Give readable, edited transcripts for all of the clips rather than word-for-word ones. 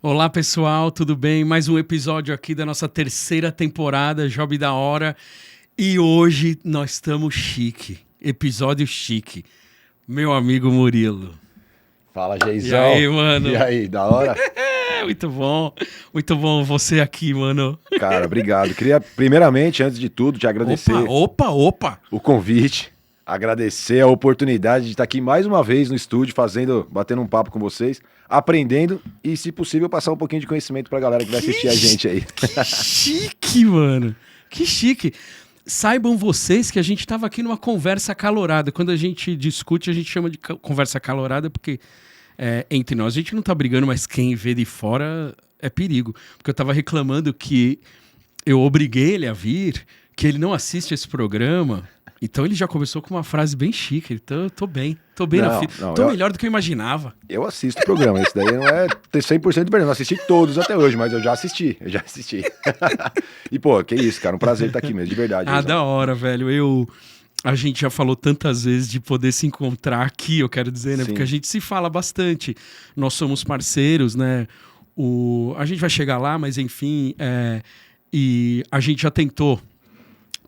Olá pessoal, tudo bem? Mais um episódio aqui da nossa terceira temporada, Job da Hora. E hoje nós estamos chique, episódio chique. Meu amigo Murilo. Fala, E Geizão. aí, mano? E aí, da hora? Muito bom você aqui, mano. Cara, obrigado. Queria, primeiramente, antes de tudo, te agradecer Opa! o convite, agradecer a oportunidade de estar aqui mais uma vez no estúdio, batendo um papo com vocês, aprendendo e, se possível, passar um pouquinho de conhecimento pra galera que vai assistir a gente aí. Que chique, mano. Que chique. Saibam vocês que a gente estava aqui numa conversa acalorada. Quando a gente discute, a gente chama de conversa acalorada porque entre nós a gente não tá brigando, mas quem vê de fora é perigo. Porque eu tava reclamando que eu obriguei ele a vir, que ele não assiste esse programa. Então ele já começou com uma frase bem chique. Então tô bem na fila. Tô melhor do que eu imaginava. Eu assisto o programa, esse daí não é ter 100% de verdade. Não assisti todos até hoje, mas eu já assisti. E pô, que isso, cara, um prazer estar aqui mesmo, de verdade. Ah, da hora, velho. A gente já falou tantas vezes de poder se encontrar aqui, eu quero dizer, né? Sim. Porque a gente se fala bastante. Nós somos parceiros, né? A gente vai chegar lá, mas enfim, e a gente já tentou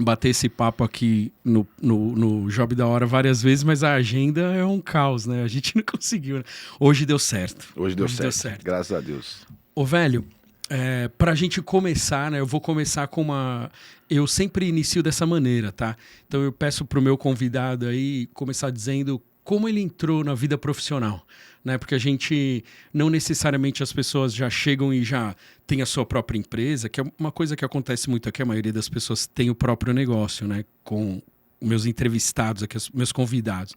bater esse papo aqui no Job da Hora várias vezes, mas a agenda é um caos, né? A gente não conseguiu, né? Hoje deu certo. Hoje deu certo. Graças a Deus. Ô, velho, pra gente começar, né? Eu vou começar com uma... Eu sempre inicio dessa maneira, tá? Então eu peço pro meu convidado aí começar dizendo como ele entrou na vida profissional, né? Porque a gente, não necessariamente as pessoas já chegam e já têm a sua própria empresa, que é uma coisa que acontece muito aqui, a maioria das pessoas tem o próprio negócio, né? Com meus entrevistados aqui, meus convidados.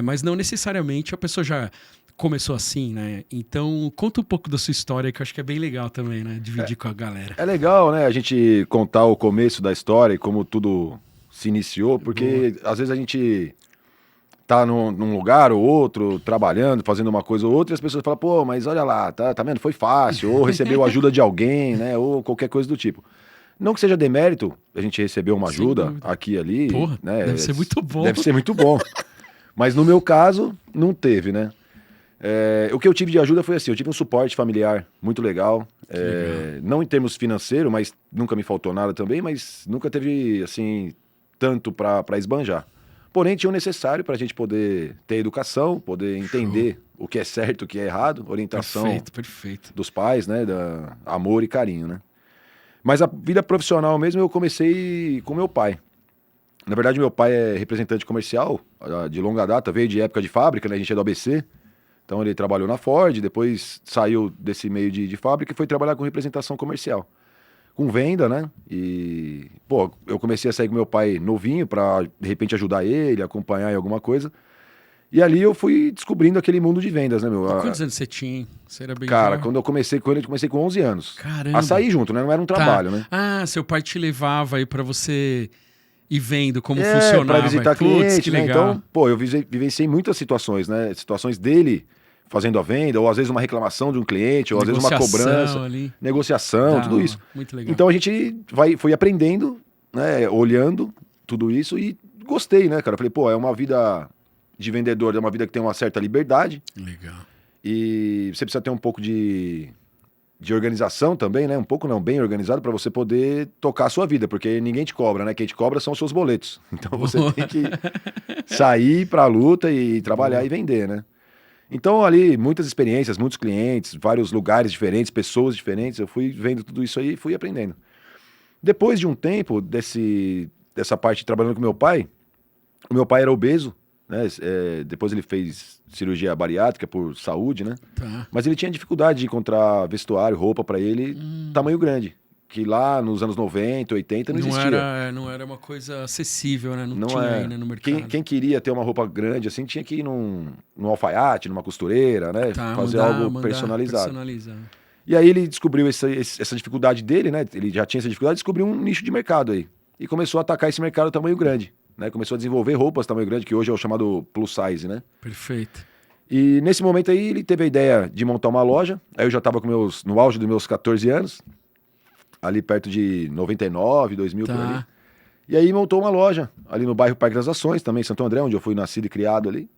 Mas não necessariamente a pessoa já começou assim, né? Então, conta um pouco da sua história, que eu acho que é bem legal também, né? Dividir com a galera. É legal, né? A gente contar o começo da história e como tudo se iniciou, porque às vezes a gente tá num lugar ou outro, trabalhando, fazendo uma coisa ou outra, e as pessoas falam, pô, mas olha lá, tá vendo? Foi fácil, ou recebeu ajuda de alguém, né? Ou qualquer coisa do tipo. Não que seja demérito, a gente recebeu uma ajuda aqui e ali. Porra, né? Deve ser muito bom. Deve ser muito bom. Mas no meu caso, não teve, né? O que eu tive de ajuda foi assim, eu tive um suporte familiar muito legal, não em termos financeiros, mas nunca me faltou nada também, mas nunca teve, assim, tanto para esbanjar. Porém, tinha o necessário para a gente poder ter educação, poder entender o que é certo, o que é errado, orientação Perfeito. dos pais, né, amor e carinho, né. Mas a vida profissional mesmo eu comecei com meu pai. Na verdade, meu pai é representante comercial de longa data, veio de época de fábrica, né, a gente é do ABC. Então ele trabalhou na Ford, depois saiu desse meio de fábrica e foi trabalhar com representação comercial. Com venda, né? E, pô, eu comecei a sair com meu pai novinho pra, de repente, ajudar ele, acompanhar em alguma coisa. E ali eu fui descobrindo aquele mundo de vendas, né, meu? Quantos anos você tinha, hein? Você era bem Cara, jovem? quando eu comecei com ele, eu comecei com 11 anos. Caramba. A sair junto, né? Não era um trabalho, né? Ah, seu pai te levava aí pra você ir vendo como funcionava. Pra visitar cliente, que né? legal. Então, pô, eu vivenciei muitas situações, né? Situações dele fazendo a venda, ou às vezes uma reclamação de um cliente, ou às vezes uma cobrança, ali. Negociação, tudo isso. Muito legal. Então a gente foi aprendendo, né, olhando tudo isso e gostei, né, cara? Falei, pô, é uma vida de vendedor, é uma vida que tem uma certa liberdade. Legal. E você precisa ter um pouco de organização também, né? Um pouco não, bem organizado para você poder tocar a sua vida, porque ninguém te cobra, né? Quem te cobra são os seus boletos. Então você tem que sair pra luta e trabalhar e vender, né? Então ali, muitas experiências, muitos clientes, vários lugares diferentes, pessoas diferentes, eu fui vendo tudo isso aí e fui aprendendo. Depois de um tempo dessa parte trabalhando com meu pai, o meu pai era obeso, né? Depois ele fez cirurgia bariátrica por saúde, né? Tá. Mas ele tinha dificuldade de encontrar vestuário, roupa para ele, tamanho grande. Que lá nos anos 90, 80 não existia. Não era uma coisa acessível, né? Não tinha é. ainda no mercado. Quem queria ter uma roupa grande assim tinha que ir num alfaiate, numa costureira, né? Fazer algo personalizado. E aí ele descobriu essa dificuldade dele, né? Ele já tinha essa dificuldade, descobriu um nicho de mercado aí. E começou a atacar esse mercado tamanho grande, né? Começou a desenvolver roupas tamanho grande, que hoje é o chamado plus size, né? Perfeito. E nesse momento aí ele teve a ideia de montar uma loja. Aí eu já estava no auge dos meus 14 anos. Ali perto de 99, 2000, por ali. E aí montou uma loja ali no bairro Parque das Nações, também em Santo André, onde eu fui nascido e criado ali.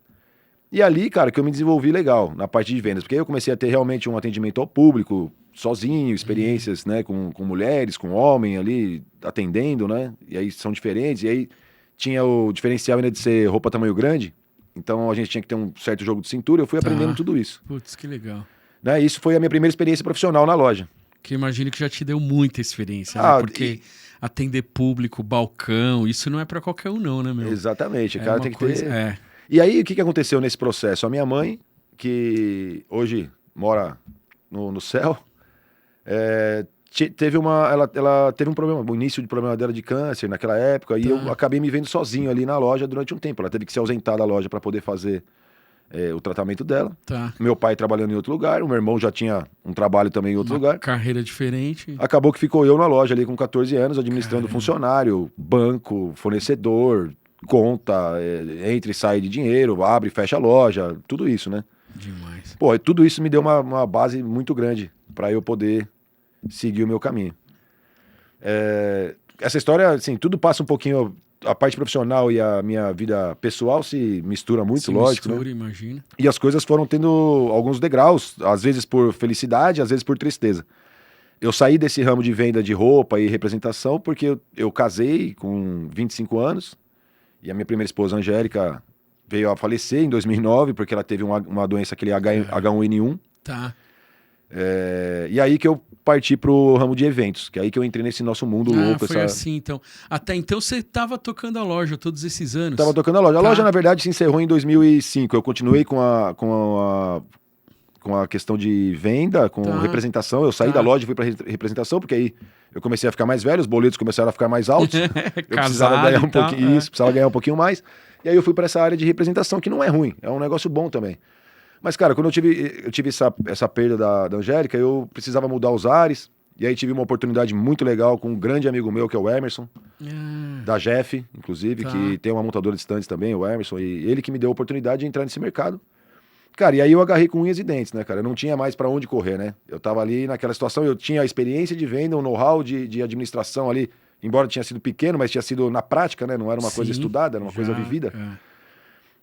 E ali, cara, que eu me desenvolvi legal na parte de vendas, porque aí eu comecei a ter realmente um atendimento ao público, sozinho, experiências, né, com mulheres, com homem ali, atendendo, né, e aí são diferentes, e aí tinha o diferencial ainda de ser roupa tamanho grande, então a gente tinha que ter um certo jogo de cintura, eu fui aprendendo tudo isso. Putz, que legal. Né, isso foi a minha primeira experiência profissional na loja. Que eu imagino que já te deu muita experiência, né? Porque atender público, balcão, isso não é pra qualquer um não, né, meu? Exatamente, o cara tem que ter... É. E aí, o que aconteceu nesse processo? A minha mãe, que hoje mora no céu, ela teve um problema, o início de problema dela de câncer naquela época, e eu acabei me vendo sozinho ali na loja durante um tempo. Ela teve que se ausentar da loja para poder fazer o tratamento dela. Meu pai trabalhando em outro lugar, o meu irmão já tinha um trabalho também em outro lugar. Carreira diferente. Acabou que ficou eu na loja ali com 14 anos, administrando funcionário, banco, fornecedor, conta, entra e sai de dinheiro, abre e fecha a loja, tudo isso, né? Demais. Pô, tudo isso me deu uma base muito grande para eu poder seguir o meu caminho. Essa história, assim, tudo passa um pouquinho, a parte profissional e a minha vida pessoal se mistura muito, lógico, mistura, né? Imagina. E as coisas foram tendo alguns degraus, às vezes por felicidade, às vezes por tristeza. Eu saí desse ramo de venda de roupa e representação porque eu casei com 25 anos, e a minha primeira esposa, Angélica, veio a falecer em 2009, porque ela teve uma doença, aquele H1N1. Tá. E aí que eu parti pro ramo de eventos, que é aí que eu entrei nesse nosso mundo louco. Foi assim, então. Até então você tava tocando a loja todos esses anos? Tava tocando a loja. A loja, na verdade, se encerrou em 2005. Eu continuei com a questão de venda, com representação. Eu saí da loja e fui para representação, porque aí eu comecei a ficar mais velho, os boletos começaram a ficar mais altos. Eu precisava ganhar um pouquinho, precisava ganhar um pouquinho mais. E aí eu fui para essa área de representação, que não é ruim, é um negócio bom também. Mas, cara, quando eu tive essa perda da Angélica, eu precisava mudar os ares. E aí tive uma oportunidade muito legal com um grande amigo meu, que é o Emerson, da Jeff, inclusive, que tem uma montadora de estandes também, o Emerson. E ele que me deu a oportunidade de entrar nesse mercado. Cara, e aí eu agarrei com unhas e dentes, né, cara? Eu não tinha mais pra onde correr, né? Eu tava ali naquela situação, eu tinha a experiência de venda, um know-how de administração ali, embora tinha sido pequeno, mas tinha sido na prática, né? Não era uma coisa estudada, era uma coisa vivida.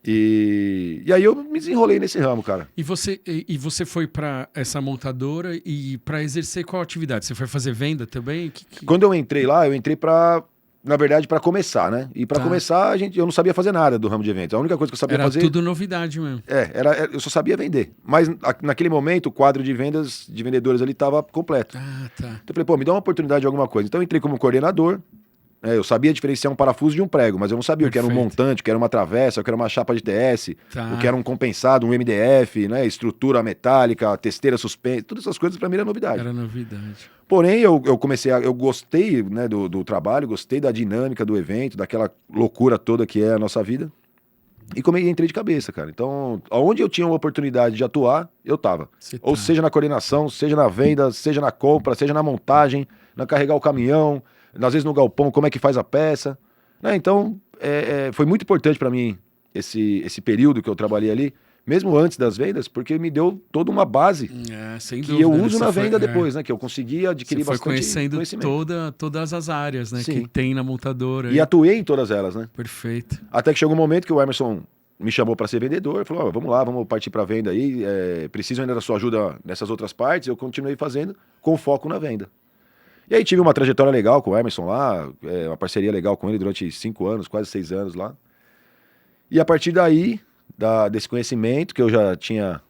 E aí eu me desenrolei nesse ramo, cara. E você foi pra essa montadora e pra exercer qual atividade? Você foi fazer venda também? Quando eu entrei lá, eu entrei na verdade, para começar, né? E para começar, eu não sabia fazer nada do ramo de eventos. A única coisa que eu sabia fazer... Era tudo novidade mesmo. Eu só sabia vender. Mas naquele momento, o quadro de vendas, de vendedores ali, estava completo. Então eu falei, pô, me dá uma oportunidade de alguma coisa. Então eu entrei como coordenador. Eu sabia diferenciar um parafuso de um prego, mas eu não sabia o que era um montante, o que era uma travessa, o que era uma chapa de TS, o que era um compensado, um MDF, né? Estrutura metálica, testeira suspensa, todas essas coisas para mim era novidade. Era novidade. Porém, eu gostei, né, do trabalho, gostei da dinâmica do evento, daquela loucura toda que é a nossa vida. E entrei de cabeça, cara. Então, onde eu tinha uma oportunidade de atuar, eu tava. Ou seja na coordenação, seja na venda, seja na compra, seja na montagem, na carregar o caminhão, às vezes no galpão, como é que faz a peça. Né? Então, foi muito importante para mim esse período que eu trabalhei ali, mesmo antes das vendas, porque me deu toda uma base sem que dúvida, eu uso na venda depois, né? Que eu consegui adquirir você foi bastante conhecendo todas as áreas, né? Sim. Que tem na montadora. E atuei em todas elas, né? Perfeito. Até que chegou um momento que o Emerson me chamou para ser vendedor, falou, vamos lá, vamos partir para venda aí, preciso ainda da sua ajuda nessas outras partes. Eu continuei fazendo com foco na venda. E aí tive uma trajetória legal com o Emerson lá, uma parceria legal com ele durante 5 anos, quase 6 anos lá. E a partir daí, desse conhecimento que eu já tinha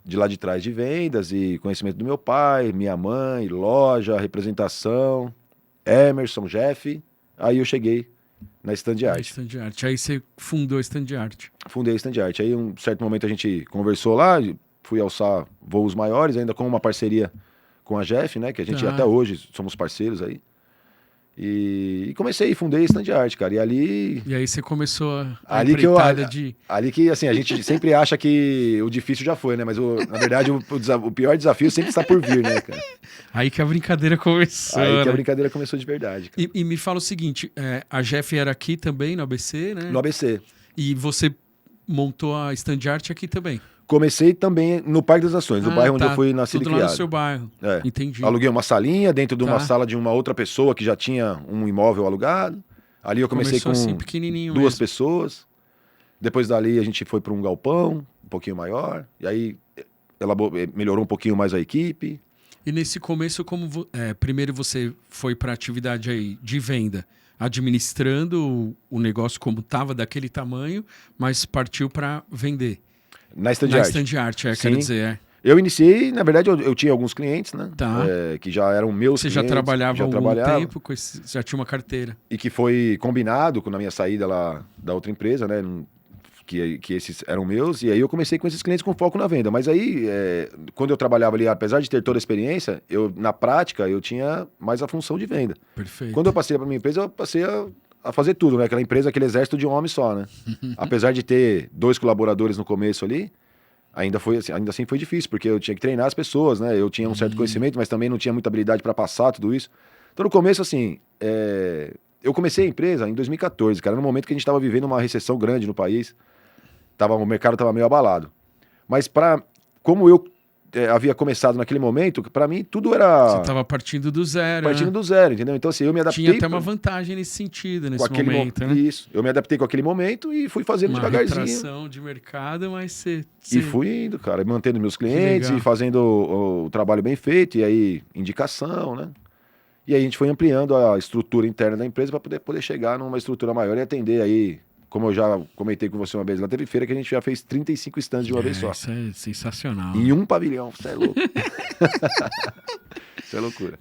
de lá de trás de vendas e conhecimento do meu pai, minha mãe, loja, representação, Emerson, Jeff, aí eu cheguei na Stand Art. Stand Art. Aí você fundou a Stand Art. Fundei a Stand Art. Aí um certo momento a gente conversou lá, fui alçar voos maiores, ainda com uma parceria com a Jeff, né? Que a gente até hoje somos parceiros aí. E comecei, fundei a Stand Art, cara. E ali... E aí você começou a ali que, assim, a gente sempre acha que o difícil já foi, né? Mas, na verdade, o pior desafio sempre está por vir, né, cara? Aí que a brincadeira começou, Aí que a brincadeira começou de verdade, cara. E me fala o seguinte, a Jeff era aqui também, no ABC, né? No ABC. E você montou a Stand Art aqui também? Comecei também no Parque das Nações, no bairro onde eu fui nascido e criado. Tudo lá no seu bairro, entendi. Aluguei uma salinha dentro de uma sala de uma outra pessoa que já tinha um imóvel alugado. Ali eu comecei com assim, 2 pessoas. Depois dali a gente foi para um galpão. um pouquinho maior, e aí melhorou um pouquinho mais a equipe. E nesse começo, primeiro você foi para a atividade aí de venda, administrando o negócio como estava, daquele tamanho, mas partiu para vender. Na Stand Na Art. Stand Art, quero Sim. dizer, Eu iniciei, na verdade, eu tinha alguns clientes, né? Tá. Que já eram meus Você clientes. já trabalhava há algum trabalhava, tempo, já tinha uma carteira. e que foi combinado na minha saída lá da outra empresa, né? Que esses eram meus, e aí eu comecei com esses clientes com foco na venda. Mas aí, quando eu trabalhava ali, apesar de ter toda a experiência, na prática, eu tinha mais a função de venda. Perfeito. Quando eu passei para minha empresa, eu passei a fazer tudo, né? Aquela empresa, aquele exército de um homem só, né? Apesar de ter 2 colaboradores no começo ali, ainda assim foi difícil, porque eu tinha que treinar as pessoas, né? Eu tinha um certo conhecimento, mas também não tinha muita habilidade para passar tudo isso. Então, no começo, assim, eu comecei a empresa em 2014, cara, no momento que a gente estava vivendo uma recessão grande no país. O mercado estava meio abalado. Mas como eu havia começado naquele momento, para mim tudo era... Você estava partindo do zero, Partindo do zero, entendeu? Então, assim, eu me adaptei... Tinha até uma vantagem nesse sentido, nesse momento, né? Isso. Eu me adaptei com aquele momento e fui fazendo devagarzinho. Uma retração de mercado, mas E fui indo, cara, mantendo meus clientes e fazendo o trabalho bem feito, e aí indicação, né? E aí a gente foi ampliando a estrutura interna da empresa para poder chegar numa estrutura maior e atender aí... Como eu já comentei com você uma vez, lá teve feira que a gente já fez 35 stands de uma vez só. Isso é sensacional. Em um pavilhão, você é louco. Isso é loucura.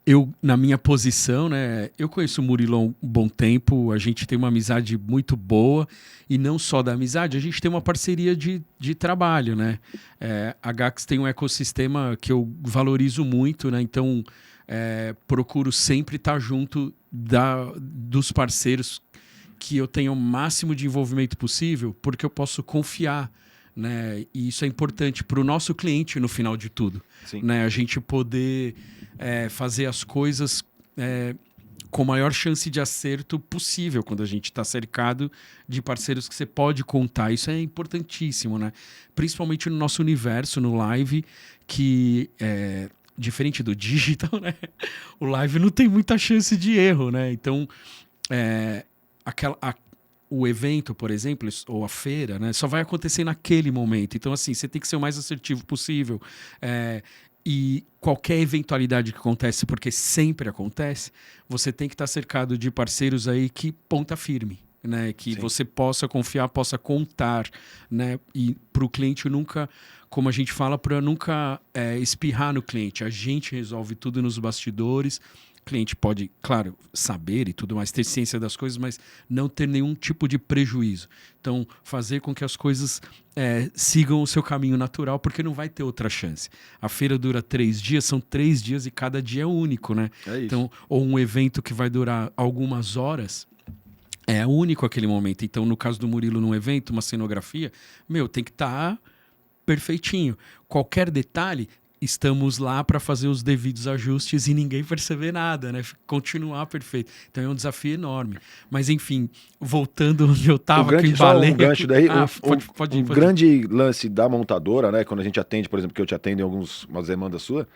Eu, na minha posição, né? Eu conheço o Murilo há um bom tempo, a gente tem uma amizade muito boa, e não só da amizade, a gente tem uma parceria de trabalho, né? A Gax tem um ecossistema que eu valorizo muito, né? Então, procuro sempre estar junto dos parceiros que eu tenha o máximo de envolvimento possível, porque eu posso confiar, né? E isso é importante para o nosso cliente no final de tudo. Sim. Né? A gente poder fazer as coisas com a maior chance de acerto possível quando a gente está cercado de parceiros que você pode contar. Isso é importantíssimo, né? Principalmente no nosso universo, no live, que diferente do digital, né? O live não tem muita chance de erro, né? Então, o evento, por exemplo, ou a feira, né, só vai acontecer naquele momento. Então, assim, você tem que ser o mais assertivo possível. E qualquer eventualidade que acontece, porque sempre acontece, você tem que estar cercado de parceiros aí que ponta firme, né? Que você possa confiar, possa contar, né? E para o cliente nunca, como a gente fala, para nunca espirrar no cliente. A gente resolve tudo nos bastidores. O cliente pode, claro, saber e tudo mais, ter ciência das coisas, mas não ter nenhum tipo de prejuízo. Então, fazer com que as coisas sigam o seu caminho natural, porque não vai ter outra chance. A feira dura 3 dias, são 3 dias e cada dia é único, né? É isso. Então, ou um evento que vai durar algumas horas, é único aquele momento. Então, no caso do Murilo, num evento, uma cenografia, tem que estar perfeitinho. Qualquer detalhe... Estamos lá para fazer os devidos ajustes e ninguém perceber nada, né? Continuar perfeito. Então é um desafio enorme. Mas, enfim, voltando onde eu estava, que embalei... Só um gancho daí. Pode ir. Grande lance da montadora, né? Quando a gente atende, por exemplo, que eu te atendo em algumas demandas suas,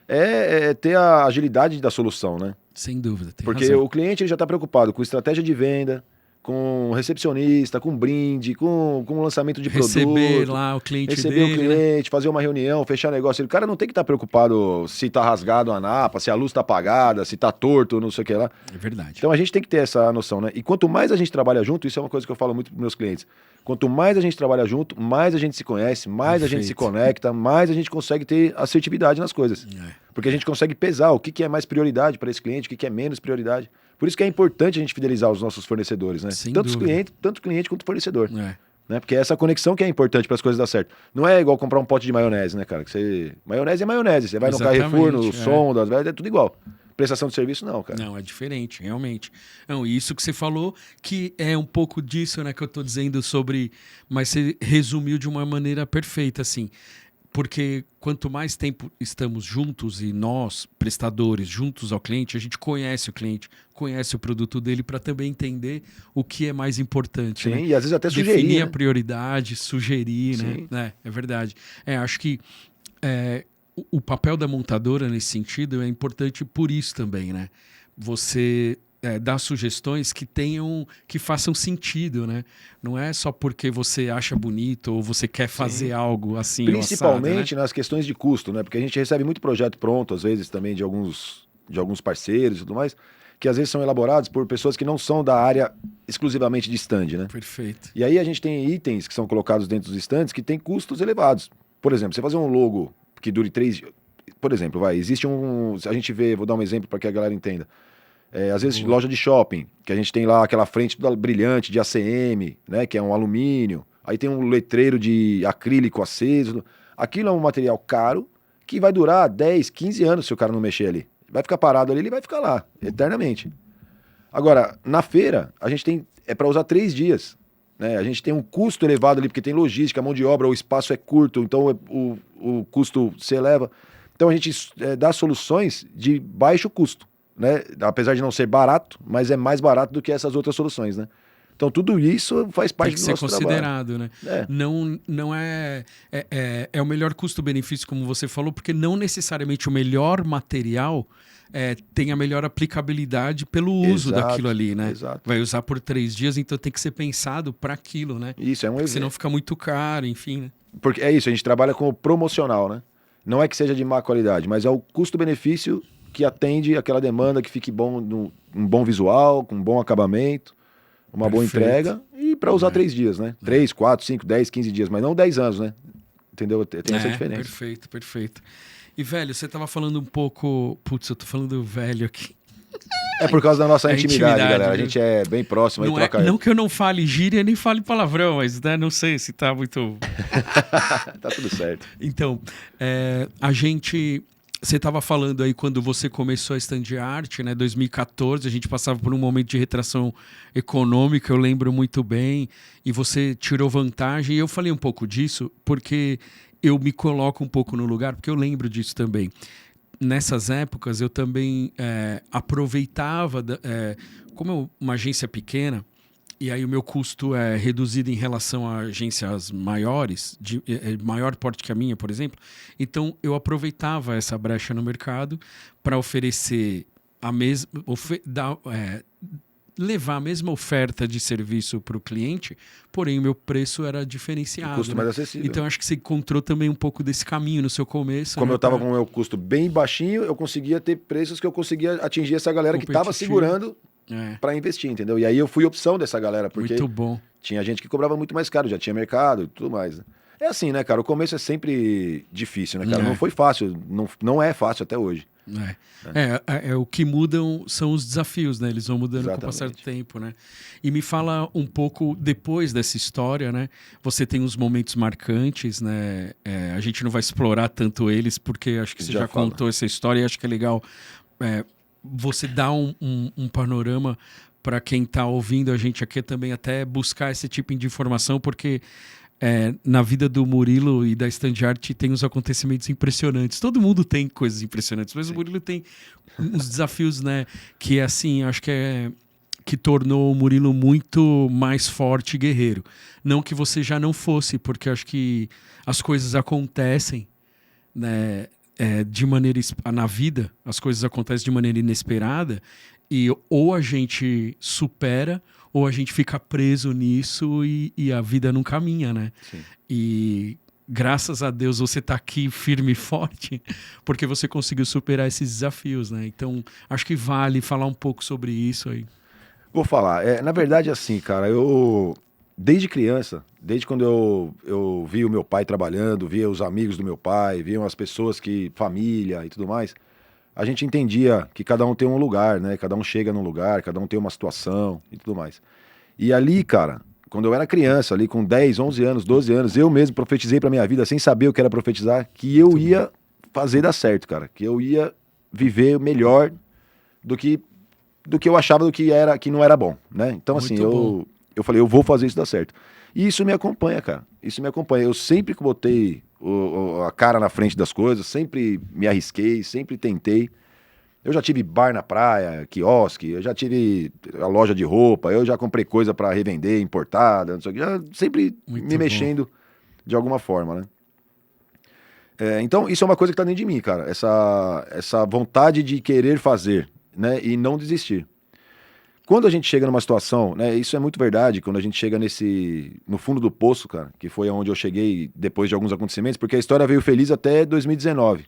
é ter a agilidade da solução, né? Sem dúvida, tem Porque razão. o cliente ele já está preocupado com estratégia de venda, com recepcionista, com brinde, com lançamento de Receber produto. lá o cliente Receber dele, o cliente, fazer uma reunião, fechar negócio. O cara não tem que estar preocupado se está rasgado a napa, se a luz está apagada, se está torto, não sei o que lá. É verdade. Então a gente tem que ter essa noção, né? E quanto mais a gente trabalha junto, isso é uma coisa que eu falo muito para meus clientes. Quanto mais a gente trabalha junto, mais a gente se conhece, mais a gente se conecta, mais a gente consegue ter assertividade nas coisas. Porque a gente consegue pesar o que é mais prioridade para esse cliente, o que é menos prioridade. Por isso que é importante a gente fidelizar os nossos fornecedores, né? Tanto cliente quanto fornecedor. Né? Porque é essa conexão que é importante para as coisas dar certo. Não é igual comprar um pote de maionese, né, cara? Maionese é maionese. Você vai no Carrefour, no Sondas, é tudo igual. Prestação de serviço, não, cara. Não, é diferente, realmente. Não, isso que você falou, que é um pouco disso, né, que eu tô dizendo sobre... Mas você resumiu de uma maneira perfeita, assim. Porque quanto mais tempo estamos juntos e nós, prestadores, juntos ao cliente, a gente conhece o cliente, conhece o produto dele para também entender o que é mais importante. Sim, né? E às vezes até sugerir. Definir a né? prioridade, sugerir, né? É verdade. Acho que o papel da montadora nesse sentido é importante por isso também, né? Você dar sugestões que façam sentido, né? Não é só porque você acha bonito ou você quer fazer algo assim. Principalmente assado, né? nas questões de custo, né? Porque a gente recebe muito projeto pronto, às vezes também de alguns parceiros e tudo mais, que às vezes são elaborados por pessoas que não são da área exclusivamente de stand, né? Perfeito. E aí a gente tem itens que são colocados dentro dos stands que têm custos elevados. Por exemplo, você fazer um logo que dure 3 dias. Por exemplo, existe a gente vê, vou dar um exemplo para que a galera entenda. Às vezes loja de shopping, que a gente tem lá aquela frente toda brilhante de ACM, né, que é um alumínio. Aí tem um letreiro de acrílico aceso. Aquilo é um material caro que vai durar 10, 15 anos se o cara não mexer ali. Vai ficar parado ali, ele vai ficar lá, eternamente. Agora, na feira, a gente tem para usar 3 dias. Né? A gente tem um custo elevado ali, porque tem logística, mão de obra, o espaço é curto, então o custo se eleva. Então a gente dá soluções de baixo custo. Né? Apesar de não ser barato, mas é mais barato do que essas outras soluções, né? Então tudo isso faz parte do nosso trabalho. Tem que ser considerado, né? Não é o melhor custo-benefício, como você falou, porque não necessariamente o melhor material tem a melhor aplicabilidade pelo uso daquilo ali, né? Exato. Vai usar por 3 dias, então tem que ser pensado para aquilo, né? Isso, porque senão fica muito caro, enfim, né? Porque é isso, a gente trabalha com o promocional, né? Não é que seja de má qualidade, mas é o custo-benefício que atende aquela demanda, que fique um bom visual, com um bom acabamento, uma boa entrega, e para usar 3 dias, né? 3, 4, 5, 10, 15 dias, mas não 10 anos, né? Entendeu? Tem essa diferença. Perfeito. E, velho, você tava falando um pouco... Putz, eu tô falando velho aqui. É por causa da nossa intimidade, galera. A gente é bem próximo. Não, aí troca... não que eu não fale gíria nem fale palavrão, mas né, não sei se tá muito... Tá tudo certo. Então, a gente... Você estava falando aí quando você começou a Stand Art, né? 2014, a gente passava por um momento de retração econômica, eu lembro muito bem, e você tirou vantagem. E eu falei um pouco disso porque eu me coloco um pouco no lugar, porque eu lembro disso também. Nessas épocas, eu também aproveitava, como uma agência pequena, e aí o meu custo é reduzido em relação a agências maiores, de maior porte que a minha, por exemplo. Então, eu aproveitava essa brecha no mercado para oferecer levar a mesma oferta de serviço para o cliente, porém o meu preço era diferenciado. O custo mais acessível. Então, acho que você encontrou também um pouco desse caminho no seu começo. Como eu estava com o meu custo bem baixinho, eu conseguia ter preços que eu conseguia atingir essa galera que estava segurando para investir, entendeu? E aí eu fui opção dessa galera, porque muito bom. Tinha gente que cobrava muito mais caro, já tinha mercado e tudo mais. Né? É assim, né, cara? O começo é sempre difícil, né, cara? Não foi fácil, não é fácil até hoje. O que mudam são os desafios, né? Eles vão mudando com o passar do tempo, né? E me fala um pouco, depois dessa história, né? Você tem uns momentos marcantes, né? A gente não vai explorar tanto eles, porque acho que você já contou essa história e acho que é legal você dar um panorama para quem está ouvindo a gente aqui também, até buscar esse tipo de informação, porque na vida do Murilo e da Stand Art tem uns acontecimentos impressionantes. Todo mundo tem coisas impressionantes, mas o Murilo tem uns desafios, né? Que assim, acho que tornou o Murilo muito mais forte e guerreiro. Não que você já não fosse, porque acho que as coisas acontecem, né? De maneira na vida, as coisas acontecem de maneira inesperada e ou a gente supera ou a gente fica preso nisso e a vida não caminha, né? Sim. E graças a Deus você está aqui firme e forte porque você conseguiu superar esses desafios, né? Então, acho que vale falar um pouco sobre isso aí. Vou falar. Na verdade, assim, cara, desde criança, desde quando eu vi o meu pai trabalhando, via os amigos do meu pai, viam as pessoas família e tudo mais, a gente entendia que cada um tem um lugar, né? Cada um chega num lugar, cada um tem uma situação e tudo mais. E ali, cara, quando eu era criança, ali com 10, 11 anos, 12 anos, eu mesmo profetizei pra minha vida, sem saber o que era profetizar, que eu ia fazer dar certo, cara. Que eu ia viver melhor do que eu achava que não era bom, né? Então, assim, eu falei, eu vou fazer isso dar certo. E isso me acompanha, cara. Isso me acompanha. Eu sempre que botei a cara na frente das coisas, sempre me arrisquei, sempre tentei. Eu já tive bar na praia, quiosque, eu já tive a loja de roupa, eu já comprei coisa para revender, importada, não sei o que, já sempre me mexendo de alguma forma, né? Então, isso é uma coisa que tá dentro de mim, cara. Essa vontade de querer fazer, né? E não desistir. Quando a gente chega numa situação, né, isso é muito verdade, quando a gente chega no fundo do poço, cara, que foi onde eu cheguei depois de alguns acontecimentos, porque a história veio feliz até 2019.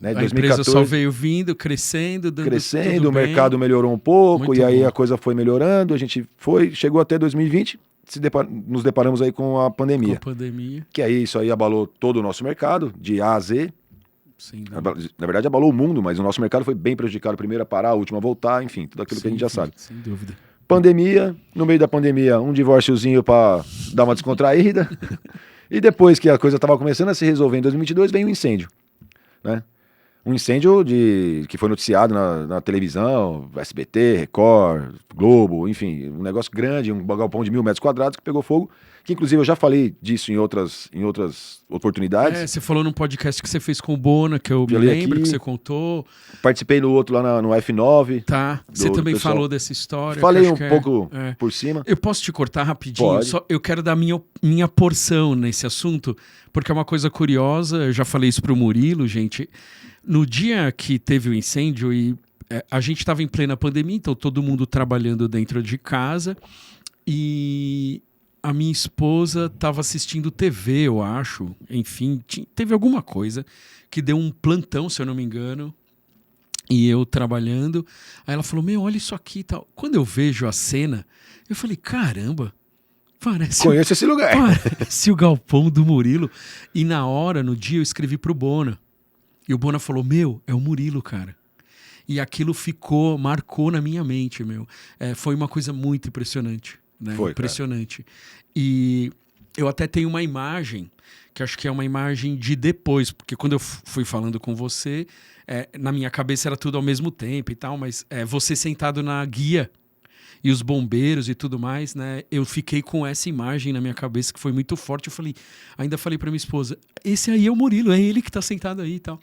Né, A 2014, empresa só veio vindo, crescendo, dando tudo o bem. mercado melhorou um pouco, Muito e aí bom. a coisa foi melhorando, a gente chegou até 2020, nos deparamos aí com a Com pandemia. a pandemia, Que aí isso aí abalou todo o nosso mercado, de A a Z. sem dúvida. Na verdade, abalou o mundo, mas o nosso mercado foi bem prejudicado. Primeiro a parar, a última a voltar, enfim, tudo aquilo que a gente já sabe. Sem dúvida. Pandemia, no meio da pandemia, um divórciozinho para dar uma descontraída. E depois que a coisa estava começando a se resolver em 2022, veio um incêndio, né? Um incêndio que foi noticiado na televisão, SBT, Record, Globo, enfim, um negócio grande, um galpão de 1.000 metros quadrados que pegou fogo, que inclusive eu já falei disso em outras oportunidades. Você falou num podcast que você fez com o Bona, que eu me Falei lembro aqui. que você contou. Participei no outro lá no F9. Tá, você do também pessoal. falou dessa história. Falei que um acho que pouco é. por cima. Eu posso te cortar rapidinho? Pode. Só, eu quero dar minha porção nesse assunto, porque é uma coisa curiosa. Eu já falei isso pro Murilo, gente. No dia que teve o incêndio, a gente estava em plena pandemia, então todo mundo trabalhando dentro de casa. E a minha esposa estava assistindo TV, eu acho. Enfim, teve alguma coisa que deu um plantão, se eu não me engano. E eu trabalhando. Aí ela falou, meu, olha isso aqui e tal. Quando eu vejo a cena, eu falei, caramba, Conheço esse lugar. parece o galpão do Murilo. E na hora, no dia, eu escrevi pro Bona. E o Bona falou, meu, é o Murilo, cara. E aquilo marcou na minha mente, meu. Foi uma coisa muito impressionante, né? Foi, impressionante. E eu até tenho uma imagem, que acho que é uma imagem de depois, porque quando eu fui falando com você, na minha cabeça era tudo ao mesmo tempo e tal, mas você sentado na guia e os bombeiros e tudo mais, né? Eu fiquei com essa imagem na minha cabeça que foi muito forte. Ainda falei pra minha esposa, esse aí é o Murilo, é ele que tá sentado aí e tal.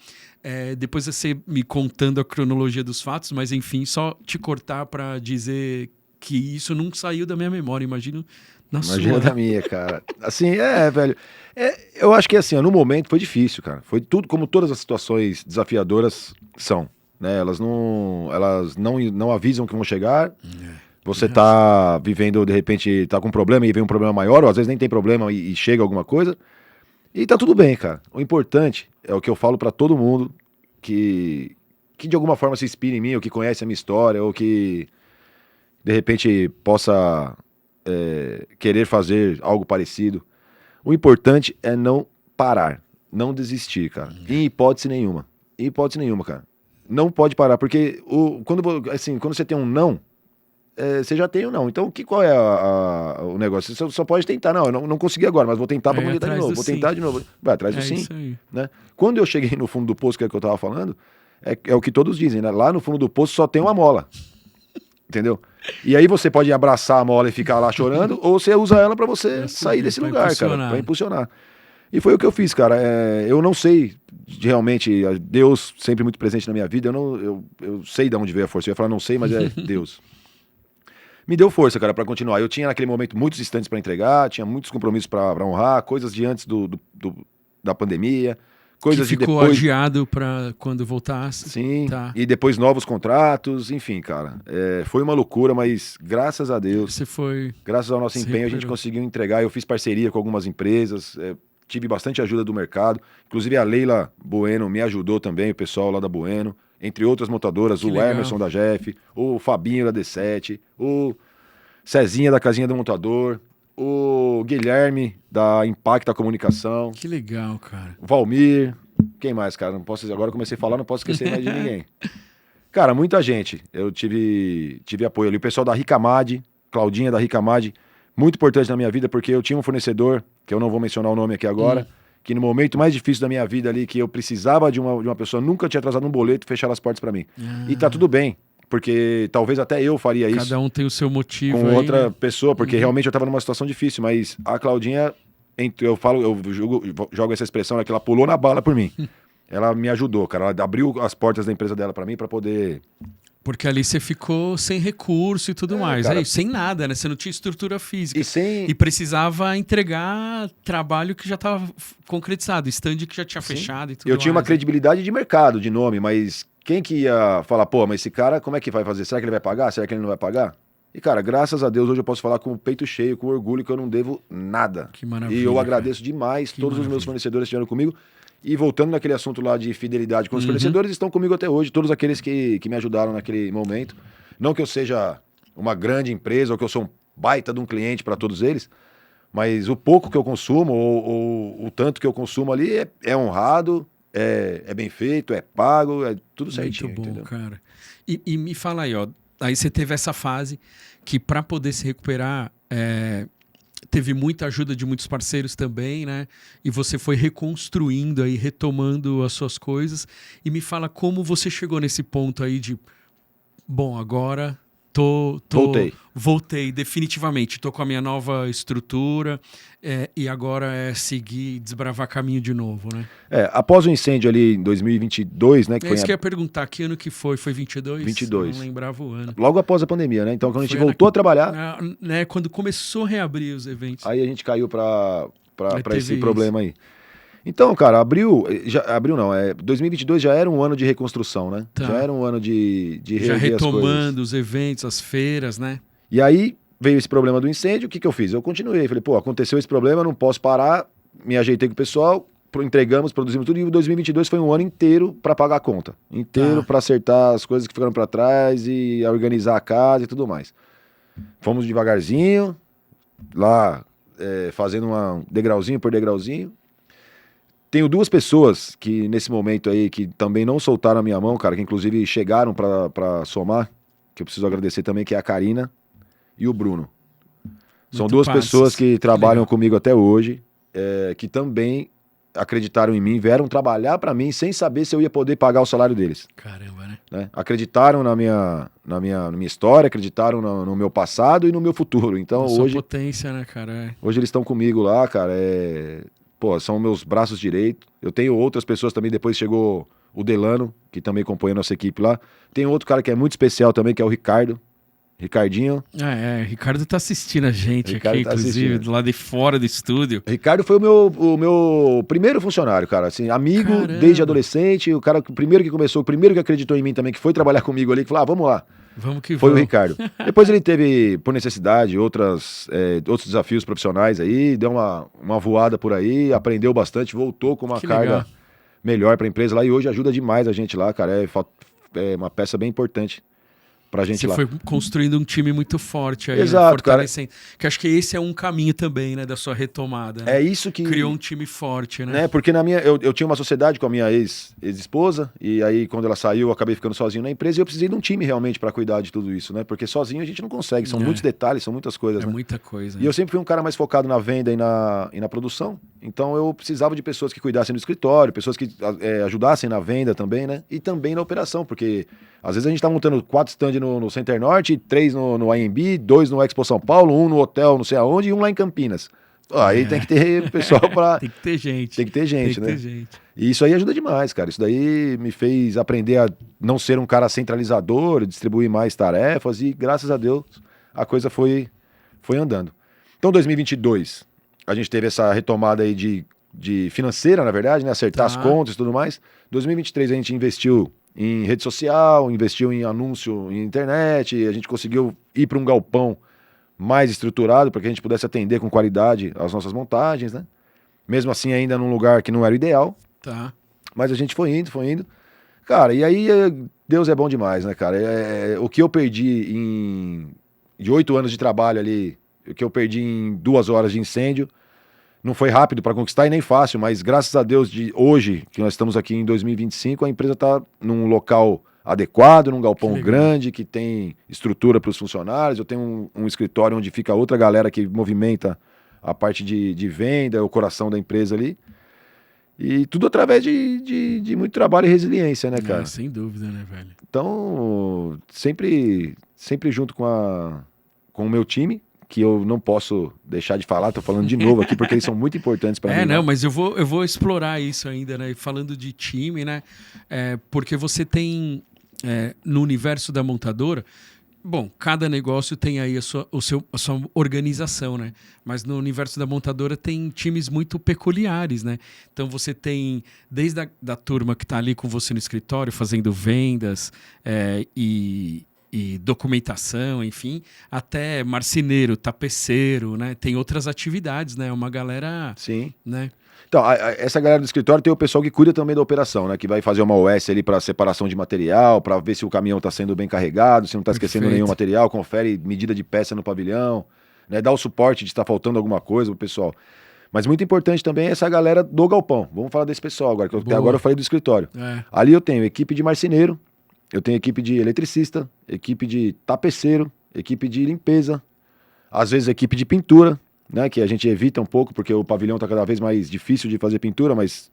Depois você me contando a cronologia dos fatos, mas enfim, só te cortar pra dizer que isso não saiu da minha memória, imagino na sua. Imagina da minha, cara. Assim, velho. Eu acho que assim, ó, no momento foi difícil, cara. Foi tudo como todas as situações desafiadoras são, né? Elas não avisam que vão chegar. Você tá vivendo, de repente, tá com um problema e vem um problema maior, ou às vezes nem tem problema e chega alguma coisa. E tá tudo bem, cara. O importante é o que eu falo pra todo mundo que de alguma forma se inspira em mim, ou que conhece a minha história, ou que de repente possa querer fazer algo parecido. O importante é não parar, não desistir, cara. Em hipótese nenhuma. Em hipótese nenhuma, cara. Não pode parar, porque quando você tem um não, você já tem um não. Então, qual é o negócio? Você só pode tentar. Não, eu não consegui agora, mas vou tentar para tentar de novo. Vou tentar de novo. Vai atrás do sim. Isso aí. Né? Quando eu cheguei no fundo do poço, que é o que eu tava falando, é o que todos dizem, né? Lá no fundo do poço só tem uma mola. Entendeu? E aí você pode abraçar a mola e ficar lá chorando, ou você usa ela para você sair desse lugar, cara, para impulsionar. E foi o que eu fiz, cara. Eu não sei, realmente, Deus sempre muito presente na minha vida, eu sei de onde veio a força. Eu ia falar não sei, mas é Deus. Me deu força, cara, para continuar. Eu tinha naquele momento muitos instantes para entregar, tinha muitos compromissos para honrar, coisas de antes da pandemia. Coisas que ficou depois... adiado para quando voltasse. Sim, tá. E depois novos contratos, enfim, cara. Foi uma loucura, mas graças a Deus, graças ao nosso empenho, a gente conseguiu entregar. Eu fiz parceria com algumas empresas, tive bastante ajuda do mercado. Inclusive a Leila Bueno me ajudou também, o pessoal lá da Bueno. Entre outras montadoras, o Emerson da Jeff, o Fabinho da D7, o Cezinha da Casinha do Montador, o Guilherme da Impacta Comunicação. Que legal, cara. O Valmir, quem mais, cara? Agora eu comecei a falar, não posso esquecer mais de ninguém. Cara, muita gente. Eu tive apoio ali. O pessoal da Ricamad, Claudinha da Ricamad, muito importante na minha vida, porque eu tinha um fornecedor, que eu não vou mencionar o nome aqui agora, que no momento mais difícil da minha vida ali, que eu precisava de uma pessoa, nunca tinha atrasado um boleto, fechar as portas pra mim. E tá tudo bem, porque talvez até eu faria isso. Cada um tem o seu motivo com aí, outra né? pessoa, porque realmente eu tava numa situação difícil, mas a Claudinha, eu jogo essa expressão, é que ela pulou na bala por mim. Ela me ajudou, cara, ela abriu as portas da empresa dela pra mim, pra poder... Porque ali você ficou sem recurso e tudo mais. Cara, sem nada, né? Você não tinha estrutura física. E precisava entregar trabalho que já estava concretizado, stand que já tinha fechado e tudo mais. Eu tinha uma credibilidade de mercado, de nome, mas quem que ia falar, pô, mas esse cara, como é que vai fazer? Será que ele vai pagar? Será que ele não vai pagar? E, cara, graças a Deus, hoje eu posso falar com o peito cheio, com orgulho, que eu não devo nada. Que maravilha. E eu agradeço demais todos os meus fornecedores que estiveram comigo. E voltando naquele assunto lá de fidelidade com os fornecedores, estão comigo até hoje, todos aqueles que me ajudaram naquele momento. Não que eu seja uma grande empresa ou que eu sou um baita de um cliente para todos eles, mas o pouco que eu consumo ou o tanto que eu consumo ali é honrado, é bem feito, é pago, é tudo certinho. Muito bom, entendeu? cara. E me fala aí, ó, aí você teve essa fase que para poder se recuperar, teve muita ajuda de muitos parceiros também, né? E você foi reconstruindo aí, retomando as suas coisas. E me fala como você chegou nesse ponto aí de, bom, agora voltei definitivamente, tô com a minha nova estrutura e agora é seguir, desbravar caminho de novo, né? Após o incêndio ali em 2022, né? Que É foi isso que eu ia perguntar, que ano que foi? Foi 22? 22. Eu não lembrava o ano. Logo após a pandemia, né? Então, quando a gente Foi voltou a trabalhar, né, quando começou a reabrir os eventos. aí a gente caiu para teve esse isso. problema aí. Então, cara, abril não, 2022 já era um ano de reconstrução, né? Tá. Já era um ano de Já reerguer as coisas. retomando os eventos, as feiras, né? E aí veio esse problema do incêndio, o que eu fiz? Eu continuei, falei, pô, aconteceu esse problema, eu não posso parar, me ajeitei com o pessoal, entregamos, produzimos tudo, e o 2022 foi um ano inteiro para pagar a conta. Inteiro para acertar as coisas que ficaram para trás e organizar a casa e tudo mais. Fomos devagarzinho, lá fazendo degrauzinho por degrauzinho. Tenho duas pessoas que nesse momento aí que também não soltaram a minha mão, cara, que inclusive chegaram para somar, que eu preciso agradecer também, que é a Karina e o Bruno. São duas pessoas que trabalham comigo até hoje, que também acreditaram em mim, vieram trabalhar para mim sem saber se eu ia poder pagar o salário deles. Caramba, né? Acreditaram na minha história, acreditaram no meu passado e no meu futuro. Então hoje potência, né, cara? Hoje eles estão comigo lá, cara. Pô, são meus braços direitos. Eu tenho outras pessoas também, depois chegou o Delano, que também compõe a nossa equipe lá. Tem outro cara que é muito especial também, que é o Ricardo. Ricardinho. Ricardo tá assistindo a gente Ricardo aqui, tá inclusive, assistindo. do lado de fora do estúdio. Ricardo foi o meu primeiro funcionário, cara. Assim, amigo. Caramba. Desde adolescente. O cara, o primeiro que começou, o primeiro que acreditou em mim também, que foi trabalhar comigo ali, que falou, vamos lá. Vamos que Foi vamos. o Ricardo. Depois ele teve, por necessidade, outros desafios profissionais aí, deu uma voada por aí, aprendeu bastante, voltou com uma carga legal. melhor para a empresa lá e hoje ajuda demais a gente lá, cara. É uma peça bem importante pra gente lá. Você foi construindo um time muito forte aí, Exato, né? Fortalecendo. Que acho que esse é um caminho também, né, da sua retomada. Né? É isso que... Criou um time forte, né? Porque eu tinha uma sociedade com a minha ex-esposa, e aí quando ela saiu eu acabei ficando sozinho na empresa e eu precisei de um time realmente para cuidar de tudo isso, né? Porque sozinho a gente não consegue, são muitos detalhes, são muitas coisas, né? Muita coisa. E eu sempre fui um cara mais focado na venda e na produção, então eu precisava de pessoas que cuidassem do escritório, pessoas que ajudassem na venda também, né? E também na operação, porque às vezes a gente tá montando 4 stands no Center Norte, 3 no IMB, 2 no Expo São Paulo, 1 no hotel não sei aonde e 1 lá em Campinas. Aí tem que ter pessoal para... Tem que ter gente. Tem que ter gente, tem que né? ter gente. E isso aí ajuda demais, cara. Isso daí me fez aprender a não ser um cara centralizador, distribuir mais tarefas e, graças a Deus, a coisa foi andando. Então, 2022, a gente teve essa retomada aí de financeira, na verdade, né? Acertar as contas e tudo mais. 2023 a gente investiu em rede social, investiu em anúncio em internet, a gente conseguiu ir para um galpão mais estruturado para que a gente pudesse atender com qualidade as nossas montagens, né? Mesmo assim, ainda num lugar que não era o ideal. Tá. Mas a gente foi indo. Cara, e aí Deus é bom demais, né, cara? O que eu perdi de 8 anos de trabalho ali, o que eu perdi em 2 horas de incêndio, não foi rápido para conquistar e nem fácil, mas graças a Deus, de hoje, que nós estamos aqui em 2025, a empresa está num local adequado, num galpão grande, que tem estrutura para os funcionários. Eu tenho um escritório onde fica outra galera que movimenta a parte de venda, o coração da empresa ali. E tudo através de muito trabalho e resiliência, né, cara? Sem dúvida, né, velho? Então, sempre junto com o meu time, que eu não posso deixar de falar, tô falando de novo aqui, porque eles são muito importantes para mim. Não, mas eu vou explorar isso ainda, né? Falando de time, né? Porque você tem, no universo da montadora, bom, cada negócio tem aí a sua organização, né? Mas no universo da montadora tem times muito peculiares, né? Então você tem, desde da turma que está ali com você no escritório, fazendo vendas e e documentação, enfim, até marceneiro, tapeceiro, né? Tem outras atividades, né? Uma galera, Sim. né? Então, essa galera do escritório tem o pessoal que cuida também da operação, né? Que vai fazer uma OS ali para separação de material, para ver se o caminhão está sendo bem carregado, se não está esquecendo Perfeito. nenhum material, confere medida de peça no pavilhão, né? Dá o suporte de estar faltando alguma coisa pro pessoal. Mas muito importante também é essa galera do galpão. Vamos falar desse pessoal agora, que até agora eu falei do escritório. Ali eu tenho equipe de marceneiro, eu tenho equipe de eletricista, equipe de tapeceiro, equipe de limpeza, às vezes equipe de pintura, né, que a gente evita um pouco, porque o pavilhão está cada vez mais difícil de fazer pintura, mas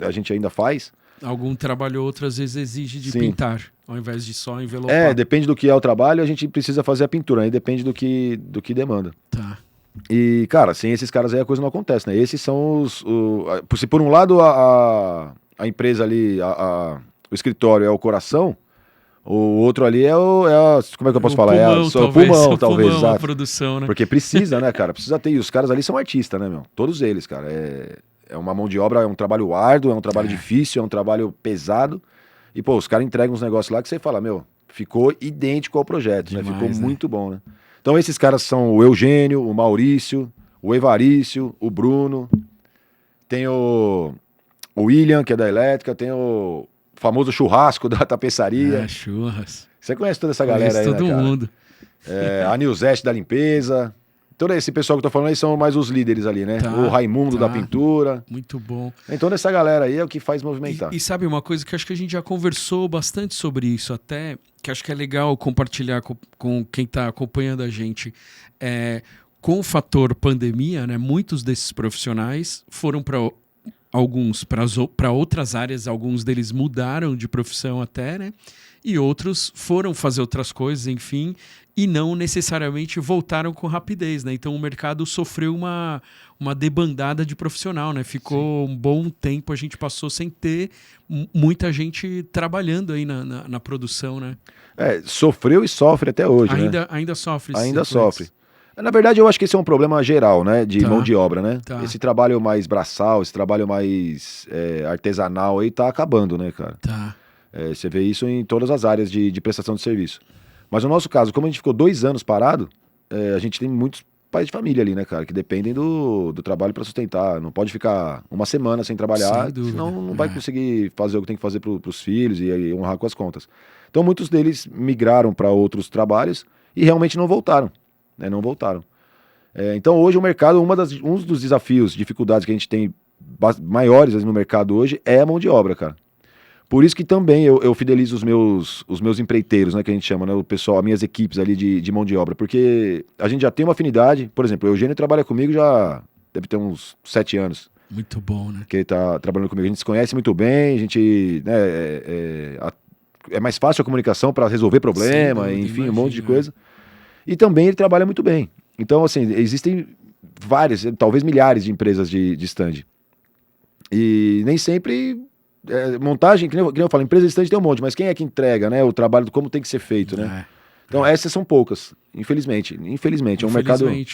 a gente ainda faz. Algum trabalho ou outro às vezes exige de Sim. pintar, ao invés de só envelopar. Depende do que é o trabalho, a gente precisa fazer a pintura, aí depende do que demanda. Tá. E, cara, sem esses caras aí a coisa não acontece, né? Esses são se por um lado a empresa ali, o escritório é o coração, o outro ali como é que eu posso falar? Pulmão, o pulmão, talvez, a exato. produção, né? Porque precisa, né, cara? Precisa ter. E os caras ali são artistas, né, meu? Todos eles, cara. É uma mão de obra, é um trabalho árduo, é um trabalho difícil, é um trabalho pesado. E, pô, os caras entregam uns negócios lá que você fala, meu, ficou idêntico ao projeto, Demais, né? Ficou né? muito bom, né? Então esses caras são o Eugênio, o Maurício, o Evarício, o Bruno, tem o William, que é da elétrica, tem o famoso churrasco da tapeçaria. Churras. Você conhece toda essa galera aí, todo né, cara? mundo. A Nilzete da limpeza. Todo esse pessoal que eu tô falando aí são mais os líderes ali, né? Tá, O Raimundo da pintura. Muito bom. Então essa galera aí é o que faz movimentar. E sabe uma coisa que acho que a gente já conversou bastante sobre isso até, que acho que é legal compartilhar com quem está acompanhando a gente. Com o fator pandemia, né, muitos desses profissionais foram para outras áreas, alguns deles mudaram de profissão até, né? E outros foram fazer outras coisas, enfim, e não necessariamente voltaram com rapidez, né? Então o mercado sofreu uma debandada de profissional, né? Ficou um bom tempo, a gente passou sem ter muita gente trabalhando aí na produção, né? Sofreu e sofre até hoje, né? Ainda sofre. Ainda sofre. Na verdade, eu acho que esse é um problema geral, né? De mão de obra, né? Tá. Esse trabalho mais braçal, esse trabalho mais artesanal aí tá acabando, né, cara? Tá. Você vê isso em todas as áreas de prestação de serviço. Mas no nosso caso, como a gente ficou 2 anos parado, a gente tem muitos pais de família ali, né, cara? Que dependem do trabalho para sustentar. Não pode ficar uma semana sem trabalhar, senão não vai conseguir fazer o que tem que fazer pros filhos e honrar com as contas. Então muitos deles migraram para outros trabalhos e realmente não voltaram. Né, não voltaram. Então hoje o mercado, um dos desafios, dificuldades que a gente tem maiores no mercado hoje é a mão de obra, cara. Por isso que também eu fidelizo os meus empreiteiros, né, que a gente chama, né, o pessoal, as minhas equipes ali de mão de obra, porque a gente já tem uma afinidade. Por exemplo, o Eugênio trabalha comigo já deve ter uns 7 anos. Muito bom, né? Que ele tá trabalhando comigo. A gente se conhece muito bem, a gente, né, é mais fácil a comunicação para resolver problema, enfim, um monte de coisa. E também ele trabalha muito bem. Então, assim, existem várias, talvez milhares de empresas de stand. E nem sempre montagem, que nem eu falo, empresa de stand tem um monte, mas quem é que entrega, né, o trabalho, como tem que ser feito, né? Então essas são poucas, infelizmente. É um mercado... Né?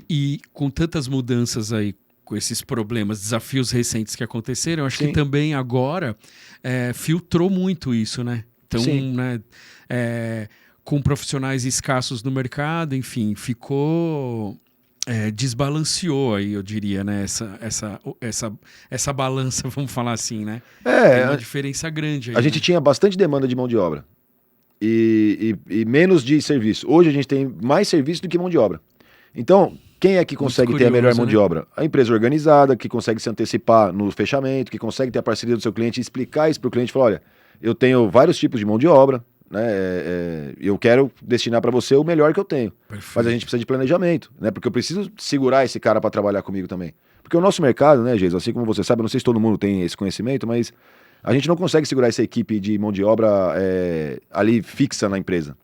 E com tantas mudanças aí, com esses problemas, desafios recentes que aconteceram, acho que também agora filtrou muito isso, né? Então, né, com profissionais escassos no mercado, enfim, ficou... desbalanceou aí, eu diria, né? Essa balança, vamos falar assim, né? Tem uma diferença grande aí, a gente tinha bastante demanda de mão de obra e menos de serviço. Hoje a gente tem mais serviço do que mão de obra. Então, quem é que consegue ter a melhor mão de obra? A empresa organizada, que consegue se antecipar no fechamento, que consegue ter a parceria do seu cliente e explicar isso para o cliente. Falar, olha, eu tenho vários tipos de mão de obra, né? Eu quero destinar para você o melhor que eu tenho. Perfeito. Mas a gente precisa de planejamento, né? Porque eu preciso segurar esse cara para trabalhar comigo também. Porque o nosso mercado, né, Geis, assim como você sabe, eu não sei se todo mundo tem esse conhecimento, mas a gente não consegue segurar essa equipe de mão de obra ali fixa na empresa.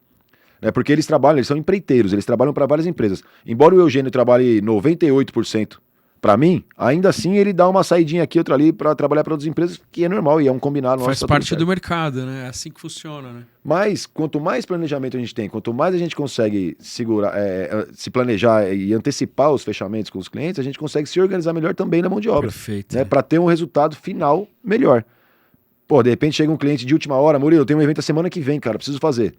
Né? Porque eles são empreiteiros, eles trabalham para várias empresas. Embora o Eugênio trabalhe 98% para mim, ainda assim ele dá uma saidinha aqui, outra ali para trabalhar para outras empresas, que é normal e é um combinado. Faz parte do mercado, né? É assim que funciona, né? Mas quanto mais planejamento a gente tem, quanto mais a gente consegue segurar, se planejar e antecipar os fechamentos com os clientes, a gente consegue se organizar melhor também na mão de obra. Perfeito. Né? Para ter um resultado final melhor. Pô, de repente chega um cliente de última hora, Murilo, eu tenho um evento a semana que vem, cara, preciso fazer.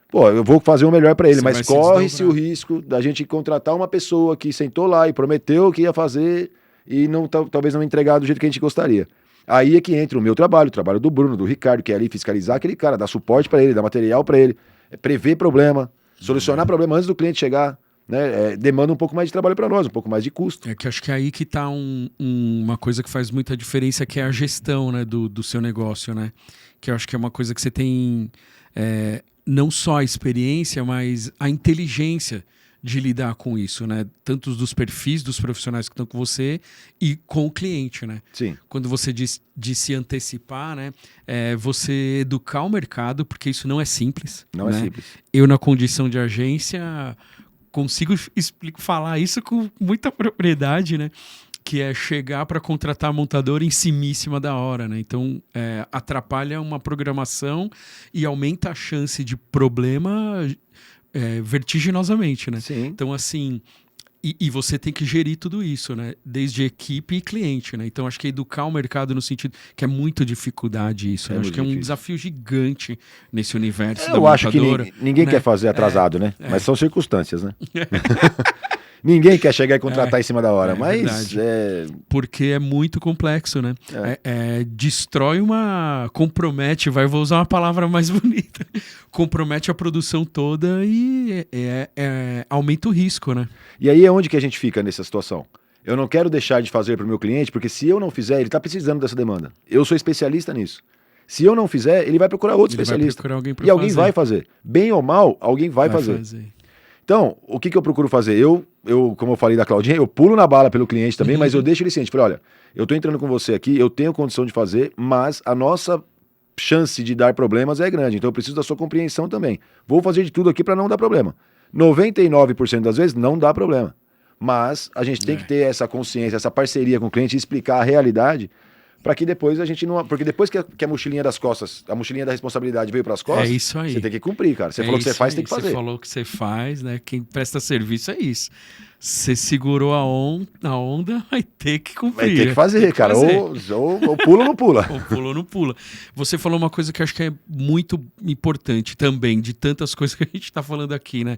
pô, eu vou fazer o melhor para ele, Você mas vai se corre-se o desdobrar. risco da gente contratar uma pessoa que sentou lá e prometeu que ia fazer e não, talvez não entregar do jeito que a gente gostaria. Aí é que entra o meu trabalho, o trabalho do Bruno, do Ricardo, que é ali fiscalizar aquele cara, dar suporte para ele, dar material para ele, prever problema, solucionar problema antes do cliente chegar, né? Demanda um pouco mais de trabalho para nós, um pouco mais de custo. É que acho que é aí que tá uma coisa que faz muita diferença, que é a gestão, né, do seu negócio, né? Que eu acho que é uma coisa que você tem não só a experiência, mas a inteligência de lidar com isso, né? Tanto dos perfis dos profissionais que estão com você e com o cliente, né? Sim. Quando você diz de se antecipar, né? Você educar o mercado, porque isso não é simples. Não né? é simples. Eu, na condição de agência, consigo falar isso com muita propriedade, né? Que é chegar para contratar a montadora em cimíssima da hora, né? Então, atrapalha uma programação e aumenta a chance de problema vertiginosamente, né? Sim. Então, assim, e você tem que gerir tudo isso, né? Desde equipe e cliente, né? Então, acho que educar o mercado no sentido que é muita dificuldade isso. Né? Acho que é um desafio gigante nesse universo da acho que montadora. ninguém quer fazer atrasado, né? Mas são circunstâncias, né? Ninguém quer chegar e contratar em cima da hora, mas... Porque é muito complexo, né? Destrói compromete, vou usar uma palavra mais bonita, compromete a produção toda e aumenta o risco, né? E aí é onde que a gente fica nessa situação. Eu não quero deixar de fazer para o meu cliente, porque se eu não fizer, ele está precisando dessa demanda. Eu sou especialista nisso. Se eu não fizer, ele vai procurar outro especialista. Vai procurar alguém e alguém vai fazer. Bem ou mal, alguém vai fazer. Então, o que eu procuro fazer? Eu, como eu falei da Claudinha, eu pulo na bala pelo cliente também, mas eu deixo ele ciente. Falei, olha, eu estou entrando com você aqui, eu tenho condição de fazer, mas a nossa chance de dar problemas é grande, então eu preciso da sua compreensão também. Vou fazer de tudo aqui para não dar problema. 99% das vezes não dá problema, mas a gente tem que ter essa consciência, essa parceria com o cliente e explicar a realidade, para que depois a gente não... Porque depois que a mochilinha das costas, a mochilinha da responsabilidade veio para as costas, isso aí. você tem que cumprir, cara. Você falou que você faz, tem que fazer. Você falou que você faz, né? Quem presta serviço é isso. Você segurou a onda, vai ter que cumprir. Vai ter que fazer, cara. Ou pula ou não pula. Ou pula ou não pula. Você falou uma coisa que eu acho que é muito importante também, de tantas coisas que a gente está falando aqui, né?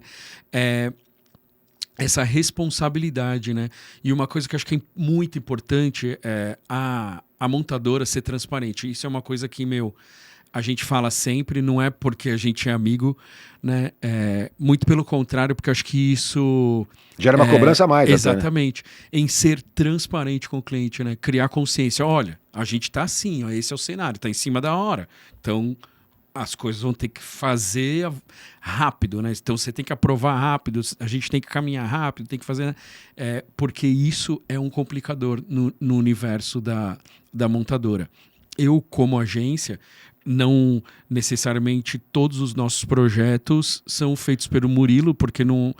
Essa responsabilidade, né? E uma coisa que eu acho que é muito importante é a montadora ser transparente. Isso é uma coisa que, a gente fala sempre, não é porque a gente é amigo, né? Muito pelo contrário, porque eu acho que isso... Gera uma cobrança a mais. Exatamente. Até, né? Em ser transparente com o cliente, né? Criar consciência. Olha, a gente tá assim, ó, esse é o cenário, tá em cima da hora. Então... as coisas vão ter que fazer rápido, né? Então você tem que aprovar rápido, a gente tem que caminhar rápido, tem que fazer... porque isso é um complicador no universo da montadora. Eu, como agência, não necessariamente todos os nossos projetos são feitos pelo Murilo, porque não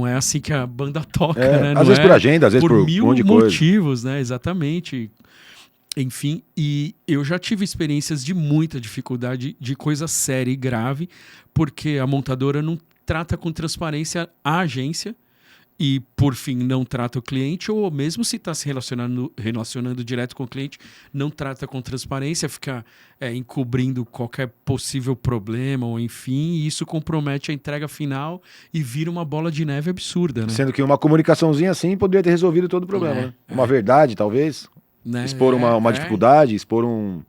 é assim que a banda toca, né? Às vezes por agenda, às vezes por mil um monte de coisa. motivos, né? Exatamente. Enfim, e eu já tive experiências de muita dificuldade, de coisa séria e grave, porque a montadora não trata com transparência a agência e, por fim, não trata o cliente, ou mesmo se está se relacionando direto com o cliente, não trata com transparência, fica encobrindo qualquer possível problema, ou enfim, e isso compromete a entrega final e vira uma bola de neve absurda, né? Sendo que uma comunicaçãozinha assim poderia ter resolvido todo o problema, né? Uma verdade, talvez... Né? Expor uma dificuldade, expor um...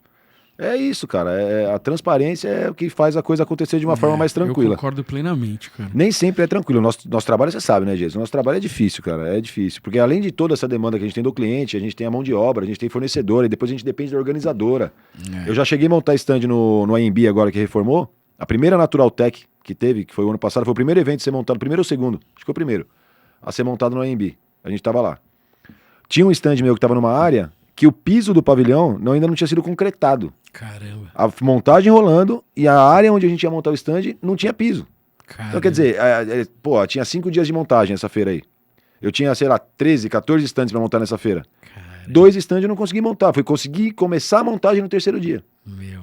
É isso, cara. A transparência é o que faz a coisa acontecer de uma forma mais tranquila. Eu concordo plenamente, cara. Nem sempre é tranquilo. Nosso trabalho, você sabe, né, Jesus? Nosso trabalho é difícil, cara. É difícil. Porque além de toda essa demanda que a gente tem do cliente, a gente tem a mão de obra, a gente tem fornecedora, e depois a gente depende da organizadora. Eu já cheguei a montar stand no AMB agora que reformou. A primeira Natural Tech que teve, que foi o ano passado, foi o primeiro evento a ser montado, primeiro ou segundo? Acho que foi o primeiro. A ser montado no AMB. A gente tava lá. Tinha um stand meu que tava numa área que o piso do pavilhão ainda não tinha sido concretado. Caramba. A montagem rolando e a área onde a gente ia montar o stand não tinha piso. Caramba. Então, quer dizer, tinha 5 dias de montagem essa feira aí. Eu tinha, sei lá, 13, 14 stands para montar nessa feira. Caramba. 2 stands eu não consegui montar. Consegui começar a montagem no terceiro dia.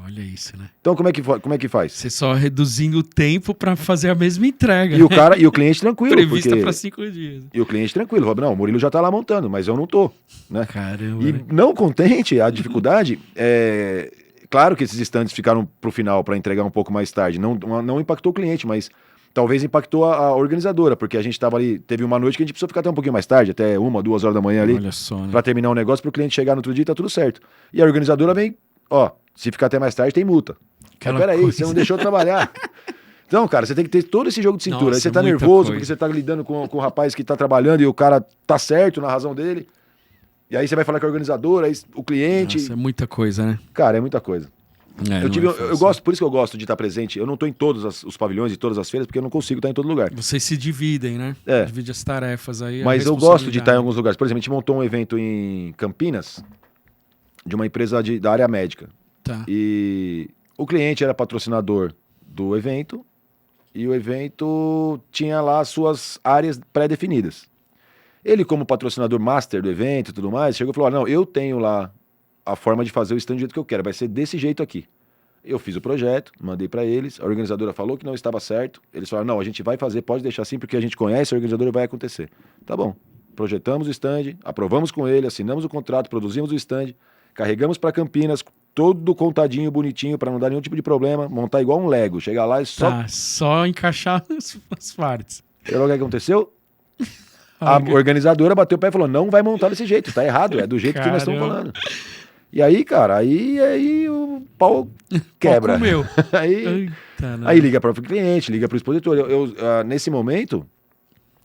Olha isso, né? Então, como é que faz? Você só reduzindo o tempo para fazer a mesma entrega. E o cliente tranquilo. Prevista para 5 dias. E o cliente tranquilo. Não, o Murilo já tá lá montando, mas eu não tô. Né? Caramba. E não contente, a dificuldade claro que esses stands ficaram pro final para entregar um pouco mais tarde. Não impactou o cliente, mas talvez impactou a organizadora, porque a gente tava ali, teve uma noite que a gente precisou ficar até um pouquinho mais tarde, até 1, 2 horas da manhã ali, Olha só, né? para terminar um negócio, pro cliente chegar no outro dia e tá tudo certo. E a organizadora vem, ó, se ficar até mais tarde tem multa. Mas peraí, você não deixou trabalhar. Então, cara, você tem que ter todo esse jogo de cintura. Nossa, aí você tá nervoso porque você tá lidando com o rapaz que tá trabalhando e o cara tá certo na razão dele. E aí você vai falar com a organizadora, aí o cliente... Nossa, é muita coisa, né? Cara, é muita coisa. É, eu gosto, por isso que eu gosto de estar presente. Eu não tô em todos os pavilhões e todas as feiras, porque eu não consigo estar em todo lugar. Vocês se dividem, né? É. Divide as tarefas aí. Mas eu gosto de estar em alguns lugares. Por exemplo, a gente montou um evento em Campinas, de uma empresa da área médica. Tá. E o cliente era patrocinador do evento, e o evento tinha lá as suas áreas pré-definidas. Ele, como patrocinador master do evento e tudo mais, chegou e falou, não, eu tenho lá a forma de fazer o stand do jeito que eu quero, vai ser desse jeito aqui. Eu fiz o projeto, mandei para eles, a organizadora falou que não estava certo, eles falaram, não, a gente vai fazer, pode deixar assim, porque a gente conhece a organizadora e vai acontecer. Tá bom, projetamos o stand, aprovamos com ele, assinamos o contrato, produzimos o stand, carregamos para Campinas, todo contadinho, bonitinho, para não dar nenhum tipo de problema, montar igual um Lego, chegar lá e só... Tá, só encaixar as partes. E logo o que aconteceu? A organizadora bateu o pé e falou, não vai montar desse jeito, tá errado, é do jeito que nós estamos falando. E aí, cara, aí o pau quebra. Meu. aí liga para o cliente, liga para o expositor. Nesse momento,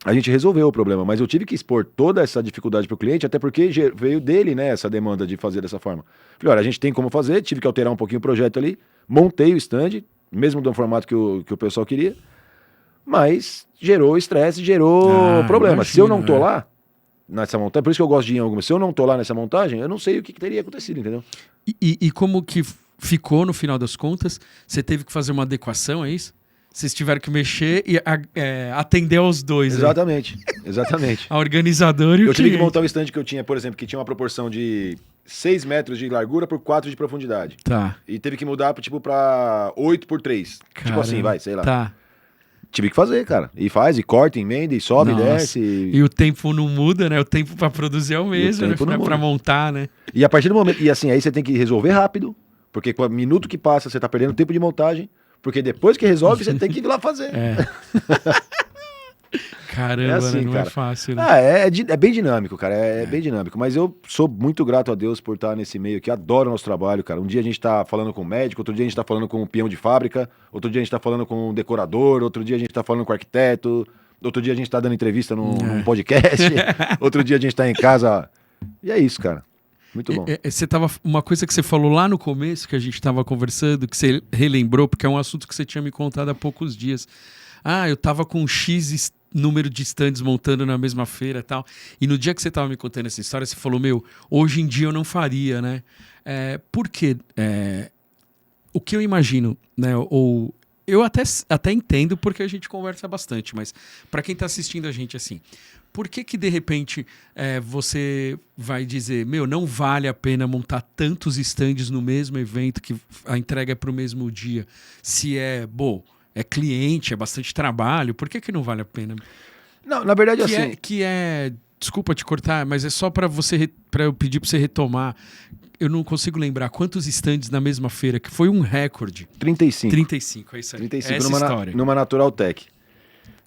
a gente resolveu o problema, mas eu tive que expor toda essa dificuldade para o cliente, até porque veio dele, né, essa demanda de fazer dessa forma. Falei, olha, a gente tem como fazer, tive que alterar um pouquinho o projeto ali, montei o stand, mesmo do formato que o pessoal queria, mas gerou estresse, gerou problema. Imagino, se eu não tô lá nessa montagem, por isso que eu gosto de ir em algumas, se eu não tô lá nessa montagem, eu não sei o que teria acontecido, entendeu? E como que ficou no final das contas? Você teve que fazer uma adequação, é isso? Vocês tiveram que mexer e atender aos dois. Exatamente, exatamente. A organizadora e o Eu tive que cliente. montar um stand que eu tinha, por exemplo, que tinha uma proporção de 6 metros de largura por 4 de profundidade. Tá. E teve que mudar tipo pra 8 por 3. Caramba. Tipo assim, vai, sei lá. Tá. Tive que fazer, cara. E faz, e corta, emenda, e sobe, Nossa. desce. E o tempo não muda, né? O tempo pra produzir é o mesmo, né? Pra montar, né? E a partir do momento... E assim, aí você tem que resolver rápido, porque com o minuto que passa, você tá perdendo tempo de montagem, porque depois que resolve, você tem que ir lá fazer. Caramba, assim, né? Não cara. É fácil, né? É bem dinâmico, cara. É bem dinâmico. Mas eu sou muito grato a Deus por estar nesse meio aqui. Adoro o nosso trabalho, cara. Um dia a gente tá falando com um médico, outro dia a gente tá falando com um peão de fábrica, outro dia a gente tá falando com um decorador, outro dia a gente tá falando com um arquiteto, outro dia a gente tá dando entrevista num podcast, outro dia a gente tá em casa. E é isso, cara. Muito bom. Uma coisa que você falou lá no começo, que a gente tava conversando, que você relembrou, porque é um assunto que você tinha me contado há poucos dias. Eu tava com X número de stands montando na mesma feira e tal. E no dia que você tava me contando essa história, você falou, hoje em dia eu não faria, né? Por quê? O que eu imagino, né? Ou eu até entendo porque a gente conversa bastante, mas para quem tá assistindo a gente assim, por que de repente você vai dizer, não vale a pena montar tantos stands no mesmo evento que a entrega é pro mesmo dia, se é cliente, é bastante trabalho, por que não vale a pena? Não, na verdade assim... Desculpa te cortar, mas é só para eu pedir para você retomar. Eu não consigo lembrar quantos stands na mesma feira, que foi um recorde. 35. 35, é isso aí. 35 essa história. Numa Natural Tech.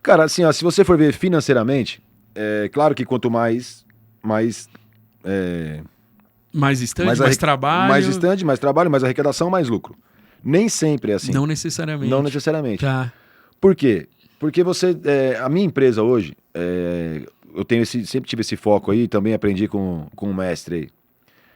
Cara, assim, se você for ver financeiramente, claro que quanto mais stand, mais trabalho. Mais stand, mais trabalho, mais arrecadação, mais lucro. Nem sempre é assim. Não necessariamente. Não necessariamente. Tá. Por quê? Porque a minha empresa hoje, eu sempre tive esse foco aí, também aprendi com o mestre aí.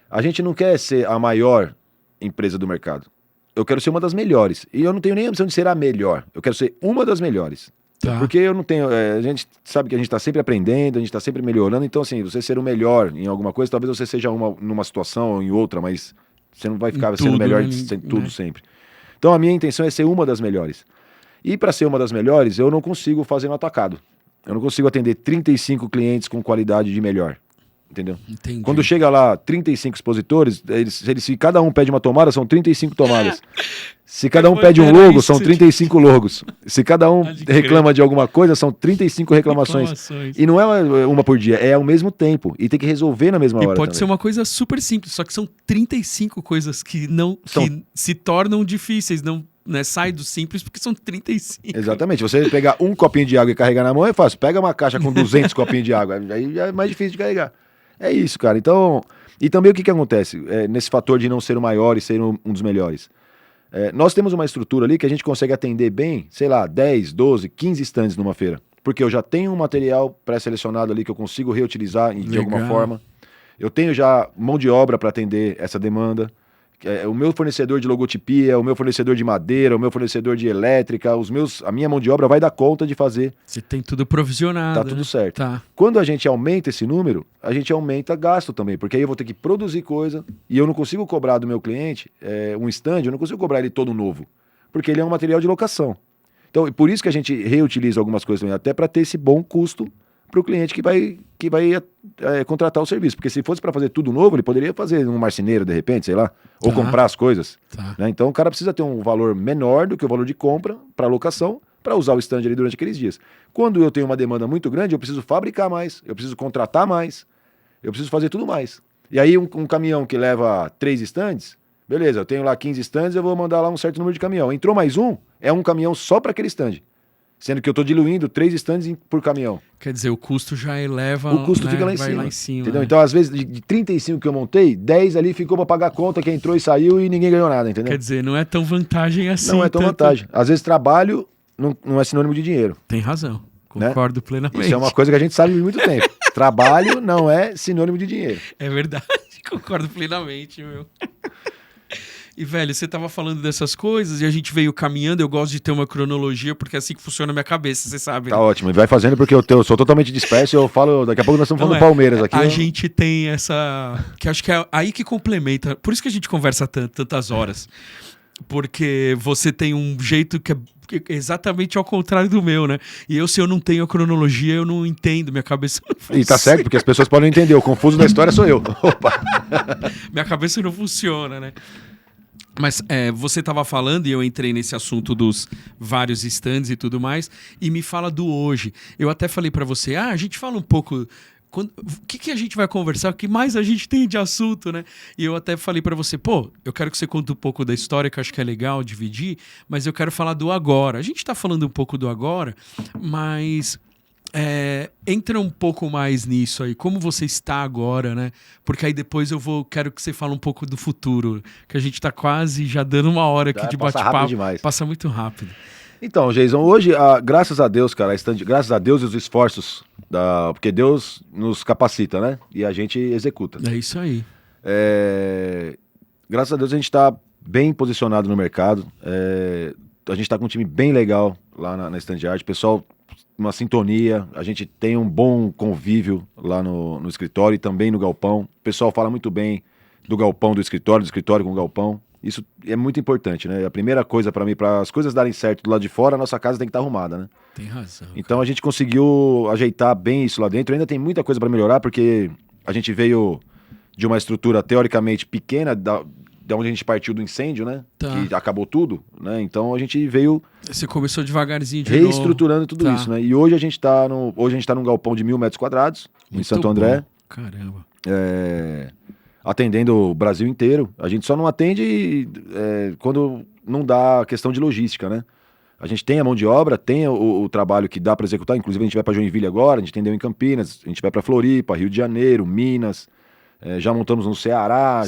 A gente não quer ser a maior empresa do mercado. Eu quero ser uma das melhores. E eu não tenho nem a ambição de ser a melhor. Eu quero ser uma das melhores. Tá. Porque eu não tenho... a gente sabe que a gente está sempre aprendendo, a gente está sempre melhorando. Então, assim, você ser o melhor em alguma coisa, talvez você seja numa situação ou em outra, mas você não vai ficar sendo melhor em tudo sempre. Então, a minha intenção é ser uma das melhores. E para ser uma das melhores, eu não consigo fazer no atacado. Eu não consigo atender 35 clientes com qualidade de melhor. entendeu? Entendi. Quando chega lá 35 expositores, se cada um pede uma tomada, são 35 tomadas. Se cada um pede um logo, são 35 logos. Se cada um reclama de alguma coisa, são 35 reclamações. E não é uma por dia, é ao mesmo tempo. E tem que resolver na mesma hora. E pode também. ser uma coisa super simples, só que são 35 coisas que não que se tornam difíceis, não, né, sai do simples porque são 35. Exatamente. Você pegar um copinho de água e carregar na mão é fácil. Pega uma caixa com 200 copinhos de água, aí já é mais difícil de carregar. É isso, cara. Então, e também o que acontece nesse fator de não ser o maior e ser um dos melhores? Nós temos uma estrutura ali que a gente consegue atender bem, sei lá, 10, 12, 15 stands numa feira. Porque eu já tenho um material pré-selecionado ali que eu consigo reutilizar de alguma forma. Eu tenho já mão de obra para atender essa demanda. O meu fornecedor de logotipia, o meu fornecedor de madeira, o meu fornecedor de elétrica, a minha mão de obra vai dar conta de fazer. Você tem tudo provisionado. Tá tudo certo. Tá. Quando a gente aumenta esse número, a gente aumenta gasto também, porque aí eu vou ter que produzir coisa e eu não consigo cobrar do meu cliente um stand, eu não consigo cobrar ele todo novo, porque ele é um material de locação. Então, por isso que a gente reutiliza algumas coisas também, até para ter esse bom custo para o cliente que vai contratar o serviço. Porque se fosse para fazer tudo novo, ele poderia fazer um marceneiro, de repente, sei lá, ou comprar as coisas. Né? Então, o cara precisa ter um valor menor do que o valor de compra para locação, para usar o stand ali durante aqueles dias. Quando eu tenho uma demanda muito grande, eu preciso fabricar mais, eu preciso contratar mais, eu preciso fazer tudo mais. E aí, um caminhão que leva 3 stands, beleza, eu tenho lá 15 stands, eu vou mandar lá um certo número de caminhão. Entrou mais é um caminhão só para aquele stand. Sendo que eu estou diluindo 3 stands por caminhão. Quer dizer, o custo já eleva, o custo, né, fica lá em cima. Entendeu? Né? Então, às vezes, de 35 que eu montei, 10 ali ficou para pagar a conta, que entrou e saiu e ninguém ganhou nada, entendeu? Quer dizer, não é tão vantagem assim. Não é tão vantagem. Às vezes, trabalho não é sinônimo de dinheiro. Tem razão. Concordo, né? Plenamente. Isso é uma coisa que a gente sabe há muito tempo. Trabalho não é sinônimo de dinheiro. É verdade. Concordo plenamente, meu. E, velho, você tava falando dessas coisas e a gente veio caminhando. Eu gosto de ter uma cronologia porque é assim que funciona a minha cabeça, você sabe. Tá, né? Ótimo. E vai fazendo porque eu sou totalmente disperso e eu falo... Daqui a pouco nós estamos falando Palmeiras aqui. A gente tem essa... Que acho que é aí que complementa. Por isso que a gente conversa tantas horas. Porque você tem um jeito que é exatamente ao contrário do meu, né? E se eu não tenho a cronologia, eu não entendo. Minha cabeça não funciona. E tá certo, porque as pessoas podem entender. O confuso da história sou eu. Opa! Minha cabeça não funciona, né? Mas você estava falando, e eu entrei nesse assunto dos vários stands e tudo mais, e me fala do hoje. Eu até falei para você, a gente fala um pouco... O que a gente vai conversar? O que mais a gente tem de assunto, né? E eu até falei para você, eu quero que você conte um pouco da história, que eu acho que é legal dividir, mas eu quero falar do agora. A gente tá falando um pouco do agora, mas... entra um pouco mais nisso aí, como você está agora, né? Porque aí depois quero que você fale um pouco do futuro, que a gente tá quase já dando uma hora aqui de bate-papo. Passa muito rápido. Então, Jason, hoje, graças a Deus, cara, graças a Deus e os esforços, porque Deus nos capacita, né? E a gente executa. É isso aí. Graças a Deus a gente tá bem posicionado no mercado, a gente tá com um time bem legal lá na Stand Art, pessoal... uma sintonia, a gente tem um bom convívio lá no escritório e também no galpão. O pessoal fala muito bem do galpão do escritório com o galpão. Isso é muito importante, né? A primeira coisa para mim, para as coisas darem certo do lado de fora, a nossa casa tem que estar arrumada, né? Tem razão. Então a gente conseguiu ajeitar bem isso lá dentro. Ainda tem muita coisa para melhorar, porque a gente veio de uma estrutura teoricamente pequena, da onde a gente partiu do incêndio, né? Tá. Que acabou tudo, né? Então a gente veio... Você começou devagarzinho de reestruturando novo. Tudo isso, né? E hoje a gente tá num galpão de 1.000 metros quadrados, em Santo André. Bom. Caramba. Atendendo o Brasil inteiro. A gente só não atende quando não dá a questão de logística, né? A gente tem a mão de obra, tem o trabalho que dá para executar. Inclusive a gente vai para Joinville agora, a gente atendeu em Campinas, a gente vai para Floripa, Rio de Janeiro, Minas... já montamos no Ceará,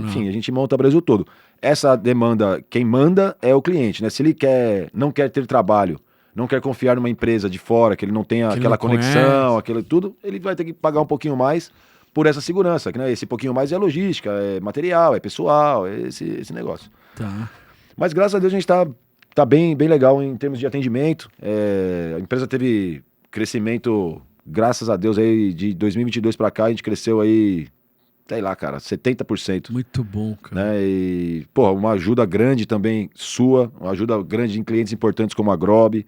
enfim, a gente monta o Brasil todo. Essa demanda, quem manda é o cliente, né? Se ele não quer ter trabalho, não quer confiar numa empresa de fora, que ele não tenha aquela conexão, aquilo tudo, ele vai ter que pagar um pouquinho mais por essa segurança, que, né? Esse pouquinho mais é logística, é material, é pessoal, é esse negócio. Tá. Mas graças a Deus a gente tá bem legal em termos de atendimento. A empresa teve crescimento, graças a Deus, aí de 2022 para cá, a gente cresceu aí, sei lá, cara, 70%. Muito bom, cara. Né? E, uma ajuda grande também sua, uma ajuda grande em clientes importantes como a Grob,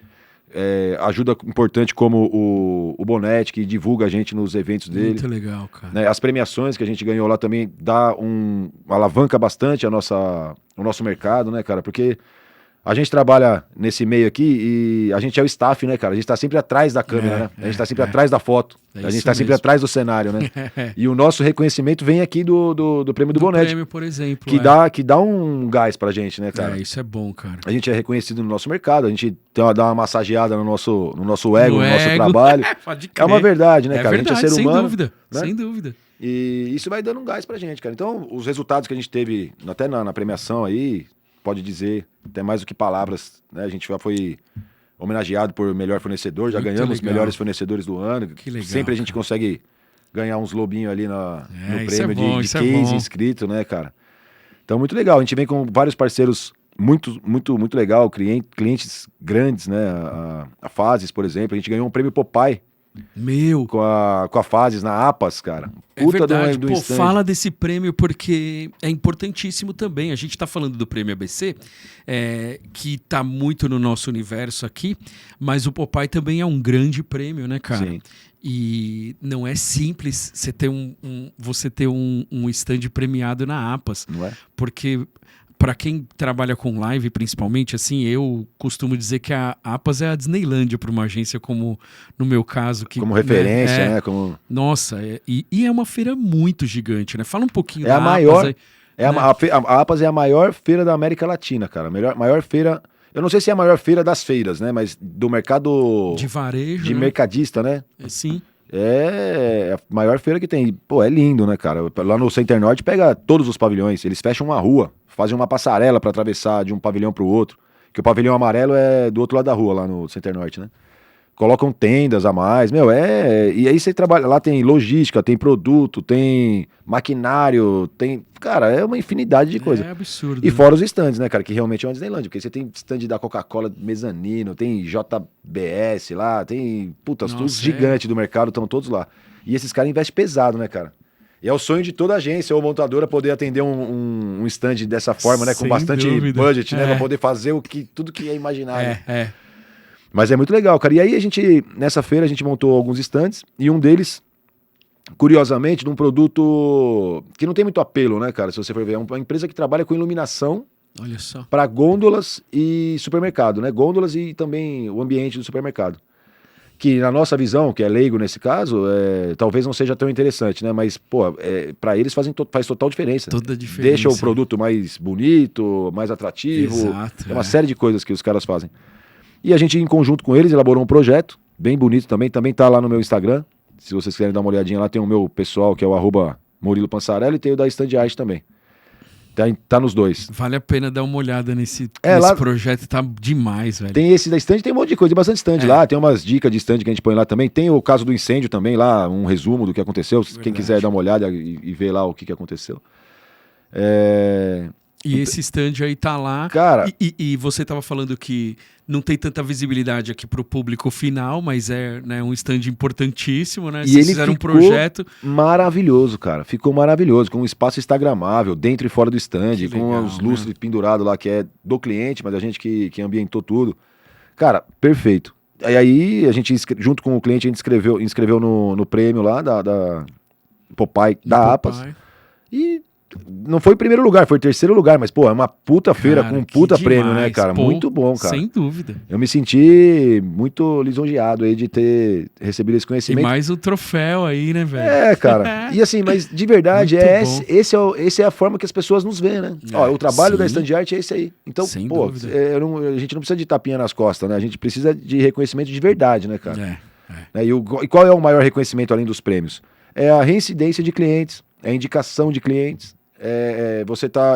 ajuda importante como o Bonetti, que divulga a gente nos eventos dele. Muito legal, cara. Né? As premiações que a gente ganhou lá também alavanca bastante o nosso mercado, né, cara? Porque a gente trabalha nesse meio aqui e a gente é o staff, né, cara? A gente tá sempre atrás da câmera, né? A gente tá sempre atrás da foto. A gente tá sempre atrás do cenário, né? E o nosso reconhecimento vem aqui do prêmio do Bonetti. Prêmio, por exemplo. Que dá um gás pra gente, né, cara? Isso é bom, cara. A gente é reconhecido no nosso mercado, a gente dá uma massageada no nosso ego, no nosso trabalho. Pode crer. É uma verdade, né, cara? Verdade, a gente é ser humano. Sem dúvida, né? sem dúvida. E isso vai dando um gás pra gente, cara. Então, os resultados que a gente teve, até na premiação aí, pode dizer, até mais do que palavras, né? A gente já foi homenageado por melhor fornecedor, já ganhamos os melhores fornecedores do ano. Que legal, sempre a gente consegue ganhar uns lobinhos ali no prêmio de case inscrito, né, cara? Então, muito legal. A gente vem com vários parceiros muito, muito, muito legal, clientes grandes, né? A Fases, por exemplo, a gente ganhou um prêmio Popeye. Com a Fases na APAS, cara. Puta, é verdade. Pô, fala desse prêmio porque é importantíssimo também. A gente tá falando do prêmio ABC, que tá muito no nosso universo aqui, mas o Popeye também é um grande prêmio, né, cara? Sim. E não é simples você ter um stand premiado na APAS. Não é? Porque para quem trabalha com live, principalmente, assim, eu costumo dizer que a APAS é a Disneylândia para uma agência como, no meu caso... como referência, né? Nossa, e é uma feira muito gigante, né? Fala um pouquinho da maior, APAS. A APAS é a maior feira da América Latina, cara. Maior feira... Eu não sei se é a maior feira das feiras, né? Mas do mercado... de varejo, de mercadista, né? Sim. É a maior feira que tem. Pô, é lindo, né, cara? Lá no Center Norte pega todos os pavilhões. Eles fecham uma rua, fazem uma passarela para atravessar de um pavilhão para o outro. Que o pavilhão amarelo é do outro lado da rua, lá no Center Norte, né? Colocam tendas a mais, e aí você trabalha, lá tem logística, tem produto, tem maquinário, tem, cara, é uma infinidade de coisa. É absurdo. E fora os stands, né, cara, que realmente é uma Disneylândia, porque você tem stand da Coca-Cola mezanino, tem JBS lá, tem, tudo gigante do mercado, estão todos lá. E esses caras investem pesado, né, cara? E é o sonho de toda agência ou montadora poder atender um stand dessa forma, né, com bastante budget, né, pra poder fazer tudo que é imaginário. Mas é muito legal, cara. E aí nessa feira, a gente montou alguns stands e um deles, curiosamente, de um produto que não tem muito apelo, né, cara? Se você for ver, é uma empresa que trabalha com iluminação para gôndolas e supermercado, né? Gôndolas e também o ambiente do supermercado. Que na nossa visão, que é leigo nesse caso, talvez não seja tão interessante, né? Mas, para eles faz total diferença. Toda a diferença. Deixa o produto mais bonito, mais atrativo. Exato, é uma série de coisas que os caras fazem. E a gente, em conjunto com eles, elaborou um projeto bem bonito também. Também tá lá no meu Instagram. Se vocês quiserem dar uma olhadinha lá, tem o meu pessoal, que é o @Murilo Pansarello, e tem o da Stand Art também. Tá nos dois. Vale a pena dar uma olhada nesse projeto, tá demais, velho. Tem esse da stand, tem um monte de coisa, tem bastante stand lá, tem umas dicas de stand que a gente põe lá também. Tem o caso do incêndio também lá, um resumo do que aconteceu. Verdade. Quem quiser dar uma olhada e ver lá o que aconteceu. E esse stand aí tá lá. Cara, e você tava falando que não tem tanta visibilidade aqui pro público final, mas é, né, um stand importantíssimo, né? Vocês fizeram um projeto maravilhoso, cara. Ficou maravilhoso, com um espaço instagramável, dentro e fora do stand, com os lustres pendurados lá, que é do cliente, mas a gente que ambientou tudo. Cara, perfeito. E aí, a gente, junto com o cliente, a gente inscreveu no prêmio lá da Popeye, da APAS. E não foi o primeiro lugar, foi o terceiro lugar, mas, é uma puta feira com um puta prêmio, né, cara? Muito bom, cara. Sem dúvida. Eu me senti muito lisonjeado aí de ter recebido esse conhecimento. E mais o troféu aí, né, velho? Cara. E assim, mas de verdade, esse é a forma que as pessoas nos veem, né? O trabalho da Stand Art é esse aí. Então, a gente não precisa de tapinha nas costas, né? A gente precisa de reconhecimento de verdade, né, cara? E qual é o maior reconhecimento além dos prêmios? É a reincidência de clientes, é a indicação de clientes.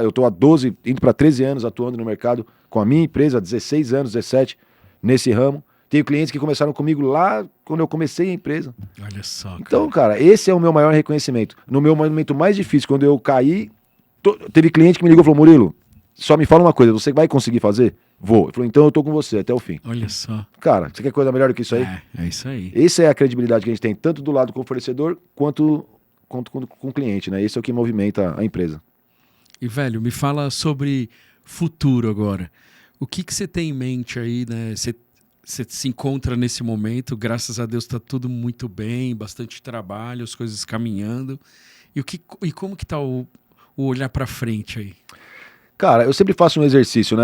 Eu tô há 12, indo para 13 anos atuando no mercado com a minha empresa, há 16 anos, 17, nesse ramo. Tenho clientes que começaram comigo lá quando eu comecei a empresa. Olha só, cara. Então, cara, esse é o meu maior reconhecimento. No meu momento mais difícil, quando eu caí, teve cliente que me ligou e falou: Murilo, só me fala uma coisa, você vai conseguir fazer? Vou. Ele falou: então eu tô com você até o fim. Olha só. Cara, você quer coisa melhor do que isso aí? É isso aí. Essa é a credibilidade que a gente tem, tanto do lado do fornecedor, quanto com o cliente, né? Esse é o que movimenta a empresa. E, velho, me fala sobre futuro agora. O que você tem em mente aí, né? você se encontra nesse momento, graças a Deus está tudo muito bem, bastante trabalho, as coisas caminhando. E como que tá o olhar para frente aí? Cara, eu sempre faço um exercício, né?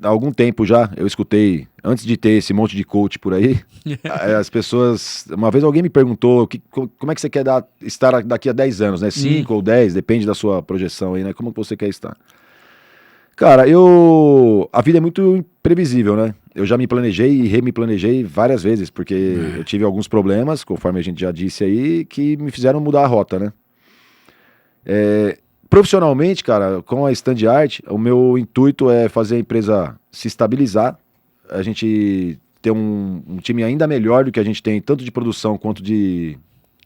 Há algum tempo já, eu escutei, antes de ter esse monte de coach por aí, as pessoas... Uma vez alguém me perguntou como é que você quer estar daqui a 10 anos, né? 5 ou 10, depende da sua projeção aí, né? Como que você quer estar? Cara, a vida é muito imprevisível, né? Eu já me planejei e me planejei várias vezes, porque eu tive alguns problemas, conforme a gente já disse aí, que me fizeram mudar a rota, né? Profissionalmente, cara, com a Stand Art, o meu intuito é fazer a empresa se estabilizar, a gente ter um time ainda melhor do que a gente tem, tanto de produção quanto de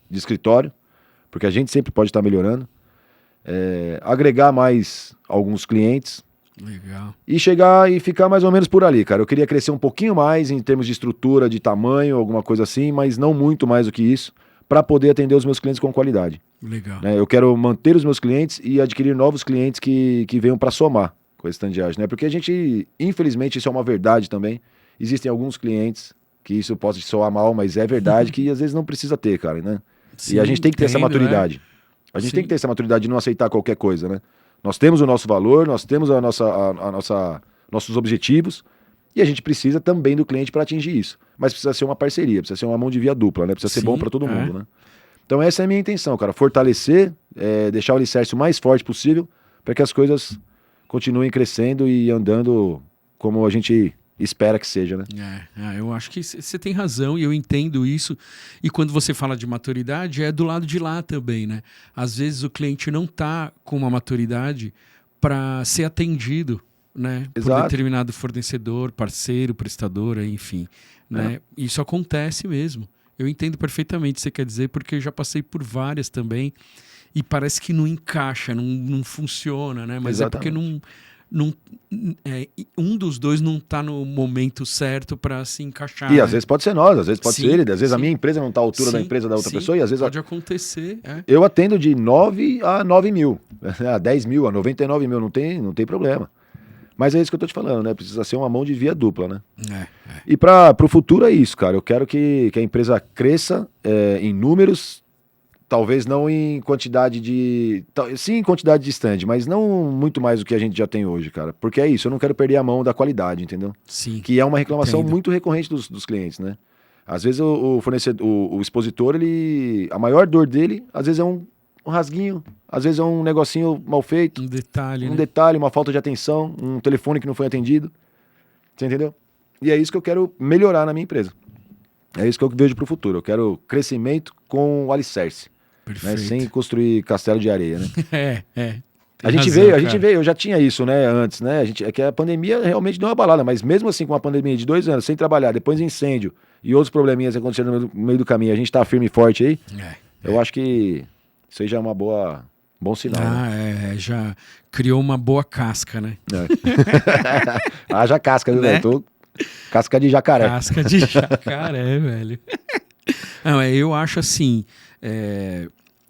escritório, porque a gente sempre pode estar melhorando, agregar mais alguns clientes. Legal. E chegar e ficar mais ou menos por ali, cara. Eu queria crescer um pouquinho mais em termos de estrutura, de tamanho, alguma coisa assim, mas não muito mais do que isso, para poder atender os meus clientes com qualidade. Legal. Né? Eu quero manter os meus clientes e adquirir novos clientes que venham para somar com a Stand Art, né? Porque a gente, infelizmente, isso é uma verdade também. Existem alguns clientes que isso pode soar mal, mas é verdade que às vezes não precisa ter, cara, né? Sim, e a gente tem que ter essa maturidade. A gente Sim. tem que ter essa maturidade de não aceitar qualquer coisa, né? Nós temos o nosso valor, nós temos nossos objetivos e a gente precisa também do cliente para atingir isso. Mas precisa ser uma parceria, precisa ser uma mão de via dupla, né? Precisa ser bom para todo mundo, né? Então essa é a minha intenção, cara. Fortalecer, deixar o alicerce o mais forte possível para que as coisas continuem crescendo e andando como a gente espera que seja, né? Eu acho que você tem razão e eu entendo isso. E quando você fala de maturidade, é do lado de lá também, né? Às vezes o cliente não está com uma maturidade para ser atendido, né? Exato. Por determinado fornecedor, parceiro, prestador, enfim. Né? Isso acontece mesmo. Eu entendo perfeitamente o que você quer dizer, porque eu já passei por várias também e parece que não encaixa, não funciona, né? Mas Exatamente. É porque um dos dois não está no momento certo para se encaixar. E às vezes pode ser nós, às vezes pode ser ele, às vezes sim. a minha empresa não está à altura da empresa da outra pessoa e às vezes... Pode acontecer. Eu atendo de 9 a 9 mil, a 10 mil, a 99 mil, não tem problema. Mas é isso que eu tô te falando, né? Precisa ser uma mão de via dupla, né? E para o futuro é isso, cara. Eu quero que a empresa cresça em números, talvez não em quantidade sim, em quantidade de stand, mas não muito mais do que a gente já tem hoje, cara. Porque é isso, eu não quero perder a mão da qualidade, entendeu? Sim. Que é uma reclamação muito recorrente dos clientes, né? Às vezes o fornecedor, o expositor, a maior dor dele, às vezes é um rasguinho, às vezes é um negocinho mal feito. Um detalhe, um detalhe, uma falta de atenção, um telefone que não foi atendido. Você entendeu? E é isso que eu quero melhorar na minha empresa. É isso que eu vejo pro futuro. Eu quero crescimento com o alicerce. Né? Sem construir castelo de areia, né? A gente veio, eu já tinha isso, né, antes, né? É que a pandemia realmente deu uma balada, mas mesmo assim, com uma pandemia de 2 anos, sem trabalhar, depois incêndio e outros probleminhas acontecendo no meio do caminho, a gente tá firme e forte aí, eu acho que isso aí já é bom sinal. Né? Já criou uma boa casca, né? Haja casca, viu, né? velho? Casca de jacaré. Casca de jacaré, velho. Não, eu acho assim,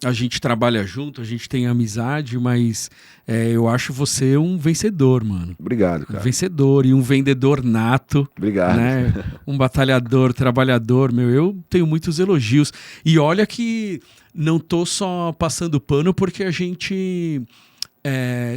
a gente trabalha junto, a gente tem amizade, mas eu acho você um vencedor, mano. Obrigado, cara. Um vencedor e um vendedor nato. Obrigado. Né? Um batalhador, trabalhador, eu tenho muitos elogios. E olha que não tô só passando pano porque a gente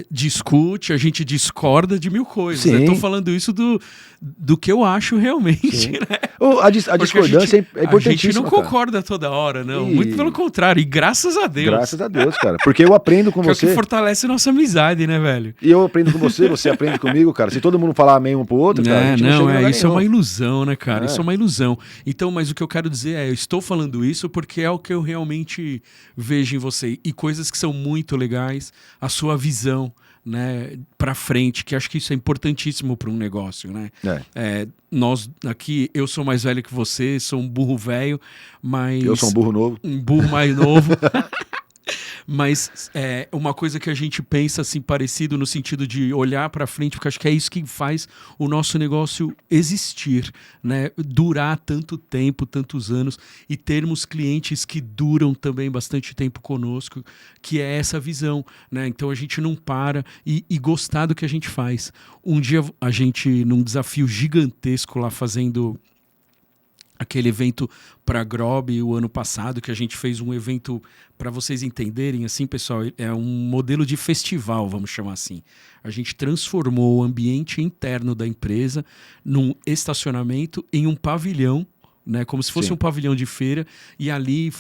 discute, a gente discorda de mil coisas. Sim. Eu tô falando isso do que eu acho realmente, né? A discordância é importantíssima. A gente não concorda toda hora, não. Muito pelo contrário. E graças a Deus. Graças a Deus, cara. Porque eu aprendo com você. É o que fortalece nossa amizade, né, velho? E eu aprendo com você, você aprende comigo, cara. Se todo mundo falar amém um pro outro, cara, a gente não chega em lugar isso nenhum. É uma ilusão, né, cara? Isso é uma ilusão. Então, mas o que eu quero dizer eu estou falando isso porque é o que eu realmente vejo em você. E coisas que são muito legais, a sua visão, né, para frente, que acho que isso é importantíssimo para um negócio, né? Nós aqui, eu sou mais velho que você, sou um burro velho, mas... Eu sou um burro novo. Um burro mais novo. Mas uma coisa que a gente pensa assim parecido no sentido de olhar para frente, porque acho que é isso que faz o nosso negócio existir, né? Durar tanto tempo, tantos anos e termos clientes que duram também bastante tempo conosco, que é essa visão, né? Então a gente não para e gostar do que a gente faz. Um dia a gente, num desafio gigantesco lá fazendo aquele evento para a Grob o ano passado, que a gente fez um evento, para vocês entenderem, assim, pessoal, é um modelo de festival, vamos chamar assim. A gente transformou o ambiente interno da empresa num estacionamento em um pavilhão, né, como se fosse um pavilhão de feira, e ali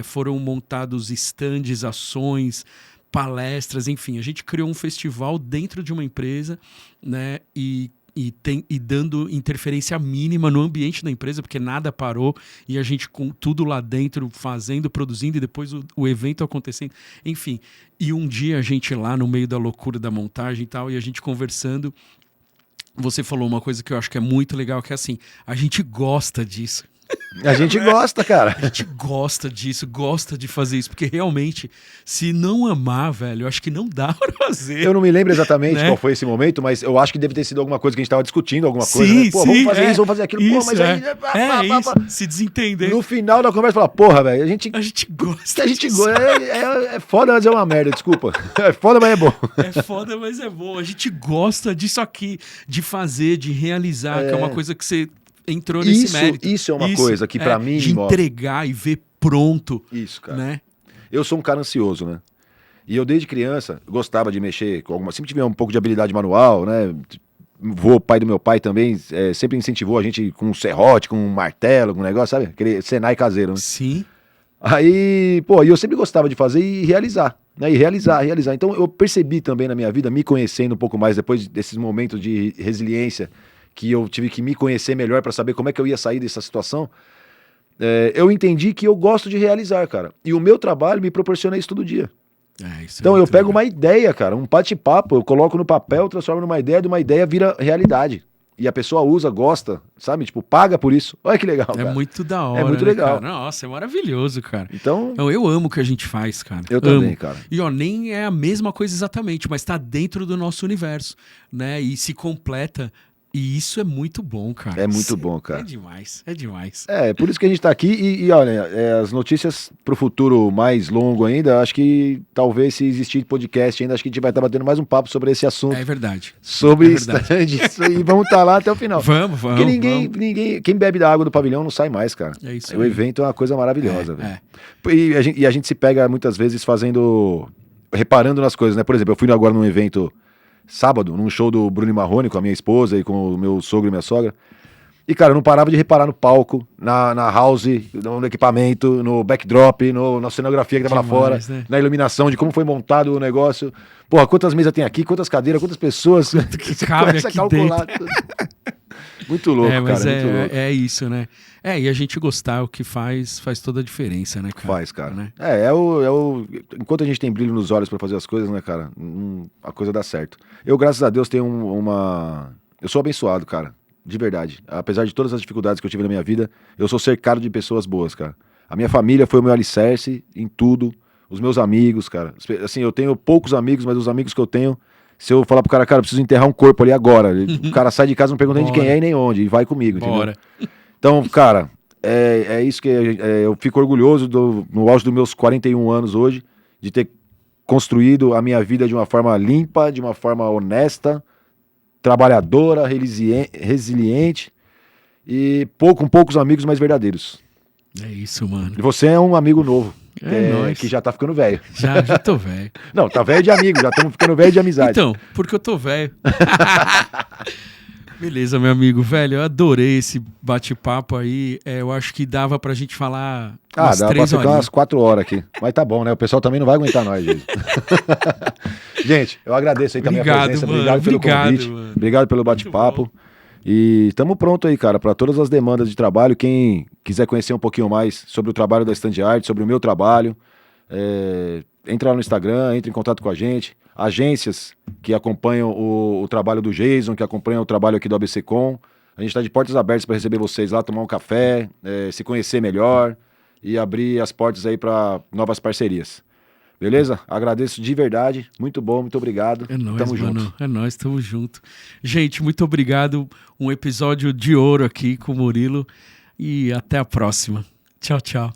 foram montados estandes, ações, palestras, enfim. A gente criou um festival dentro de uma empresa, né, e dando interferência mínima no ambiente da empresa, porque nada parou, e a gente com tudo lá dentro, fazendo, produzindo, e depois o evento acontecendo, enfim. E um dia a gente lá no meio da loucura da montagem e tal, e a gente conversando, você falou uma coisa que eu acho que é muito legal, que é assim, a gente gosta disso. A gente gosta, cara. A gente gosta disso, gosta de fazer isso, porque realmente, se não amar, velho, eu acho que não dá pra fazer. Eu não me lembro exatamente, né, qual foi esse momento, mas eu acho que deve ter sido alguma coisa que a gente tava discutindo, alguma coisa, né? Pô, vamos fazer isso, vamos fazer aquilo, isso, pô, mas aí... isso, se desentender. No final da conversa, fala, porra, velho, a gente gosta disso. É foda, mas é uma merda, desculpa. É foda, mas é bom. É foda, mas é bom. A gente gosta disso aqui, de fazer, de realizar, que é uma coisa que você... entrou nesse mérito. Isso é uma coisa que pra mim... De entregar e ver pronto. Isso, cara. Né? Eu sou um cara ansioso, né? E eu desde criança gostava de mexer com alguma... Sempre tive um pouco de habilidade manual, né? O pai do meu pai também sempre incentivou a gente com um serrote, com um martelo, com um negócio, sabe? Aquele Senai caseiro, né? Sim. Aí, pô, eu sempre gostava de fazer e realizar, né? E realizar. Então eu percebi também na minha vida, me conhecendo um pouco mais depois desses momentos de resiliência, que eu tive que me conhecer melhor para saber como é que eu ia sair dessa situação, eu entendi que eu gosto de realizar, cara. E o meu trabalho me proporciona isso todo dia. Então eu pego uma ideia, cara, um bate-papo, eu coloco no papel, transformo numa ideia, de uma ideia vira realidade. E a pessoa usa, gosta, sabe? Tipo, paga por isso. Olha que legal, cara. É muito da hora, é muito legal. Cara? Nossa, é maravilhoso, cara. Então, eu amo o que a gente faz, cara. Eu também, cara. E ó, nem é a mesma coisa exatamente, mas tá dentro do nosso universo, né? E se completa. E isso é muito bom, cara. É muito bom, cara. É demais, é demais. Por isso que a gente tá aqui e olha, as notícias pro futuro mais longo ainda, acho que talvez se existir podcast ainda, acho que a gente vai estar batendo mais um papo sobre esse assunto. É verdade. Sobre isso e vamos estar lá até o final. Vamos. Porque ninguém, quem bebe da água do pavilhão não sai mais, cara. É isso. O evento é uma coisa maravilhosa, velho. E a gente se pega muitas vezes reparando nas coisas, né? Por exemplo, eu fui agora num evento sábado, num show do Bruno Marrone com a minha esposa e com o meu sogro e minha sogra. E, cara, eu não parava de reparar no palco, na house, no equipamento, no backdrop, na cenografia que tava lá fora, né? Na iluminação, de como foi montado o negócio. Porra, quantas mesas tem aqui, quantas cadeiras, quantas pessoas. Que cabe aqui calcular dentro. Muito louco, mas cara, muito louco. É isso, né? E a gente gostar, o que faz toda a diferença, né, cara? Faz, cara. Né? Enquanto a gente tem brilho nos olhos pra fazer as coisas, né, cara, a coisa dá certo. Eu, graças a Deus, tenho eu sou abençoado, cara, de verdade. Apesar de todas as dificuldades que eu tive na minha vida, eu sou cercado de pessoas boas, cara. A minha família foi o meu alicerce em tudo. Os meus amigos, cara. Assim, eu tenho poucos amigos, mas os amigos que eu tenho, se eu falar pro cara, eu preciso enterrar um corpo ali agora. O cara sai de casa não pergunta nem de quem é e nem onde, e vai comigo, entendeu? Então, cara, é isso que eu fico orgulhoso no auge dos meus 41 anos hoje, de ter construído a minha vida de uma forma limpa, de uma forma honesta, trabalhadora, resiliente e com poucos amigos, mas verdadeiros. É isso, mano. E você é um amigo novo. Nóis. Que já tá ficando velho. Já tô velho. Não, tá velho de amigo, já estamos ficando velho de amizade. Então, porque eu tô velho. Beleza, meu amigo. Velho, eu adorei esse bate-papo aí. Eu acho que dava pra gente falar umas dá 3 pra ficar umas 4 horas aqui. Mas tá bom, né? O pessoal também não vai aguentar nós, gente. Gente, eu agradeço aí também a presença. Mano, obrigado pelo convite. Mano. Obrigado pelo bate-papo. E estamos prontos aí, cara, para todas as demandas de trabalho. Quem quiser conhecer um pouquinho mais sobre o trabalho da Stand Art, sobre o meu trabalho, entra lá no Instagram, entra em contato com a gente. Agências que acompanham o trabalho do Jason, que acompanham o trabalho aqui do ABC Com. A gente está de portas abertas para receber vocês lá, tomar um café, se conhecer melhor e abrir as portas aí para novas parcerias. Beleza? Agradeço de verdade. Muito bom, muito obrigado. É nóis, tamo mano. junto. É nóis, tamo junto. Gente, muito obrigado. Um episódio de ouro aqui com o Murilo. E até a próxima. Tchau, tchau.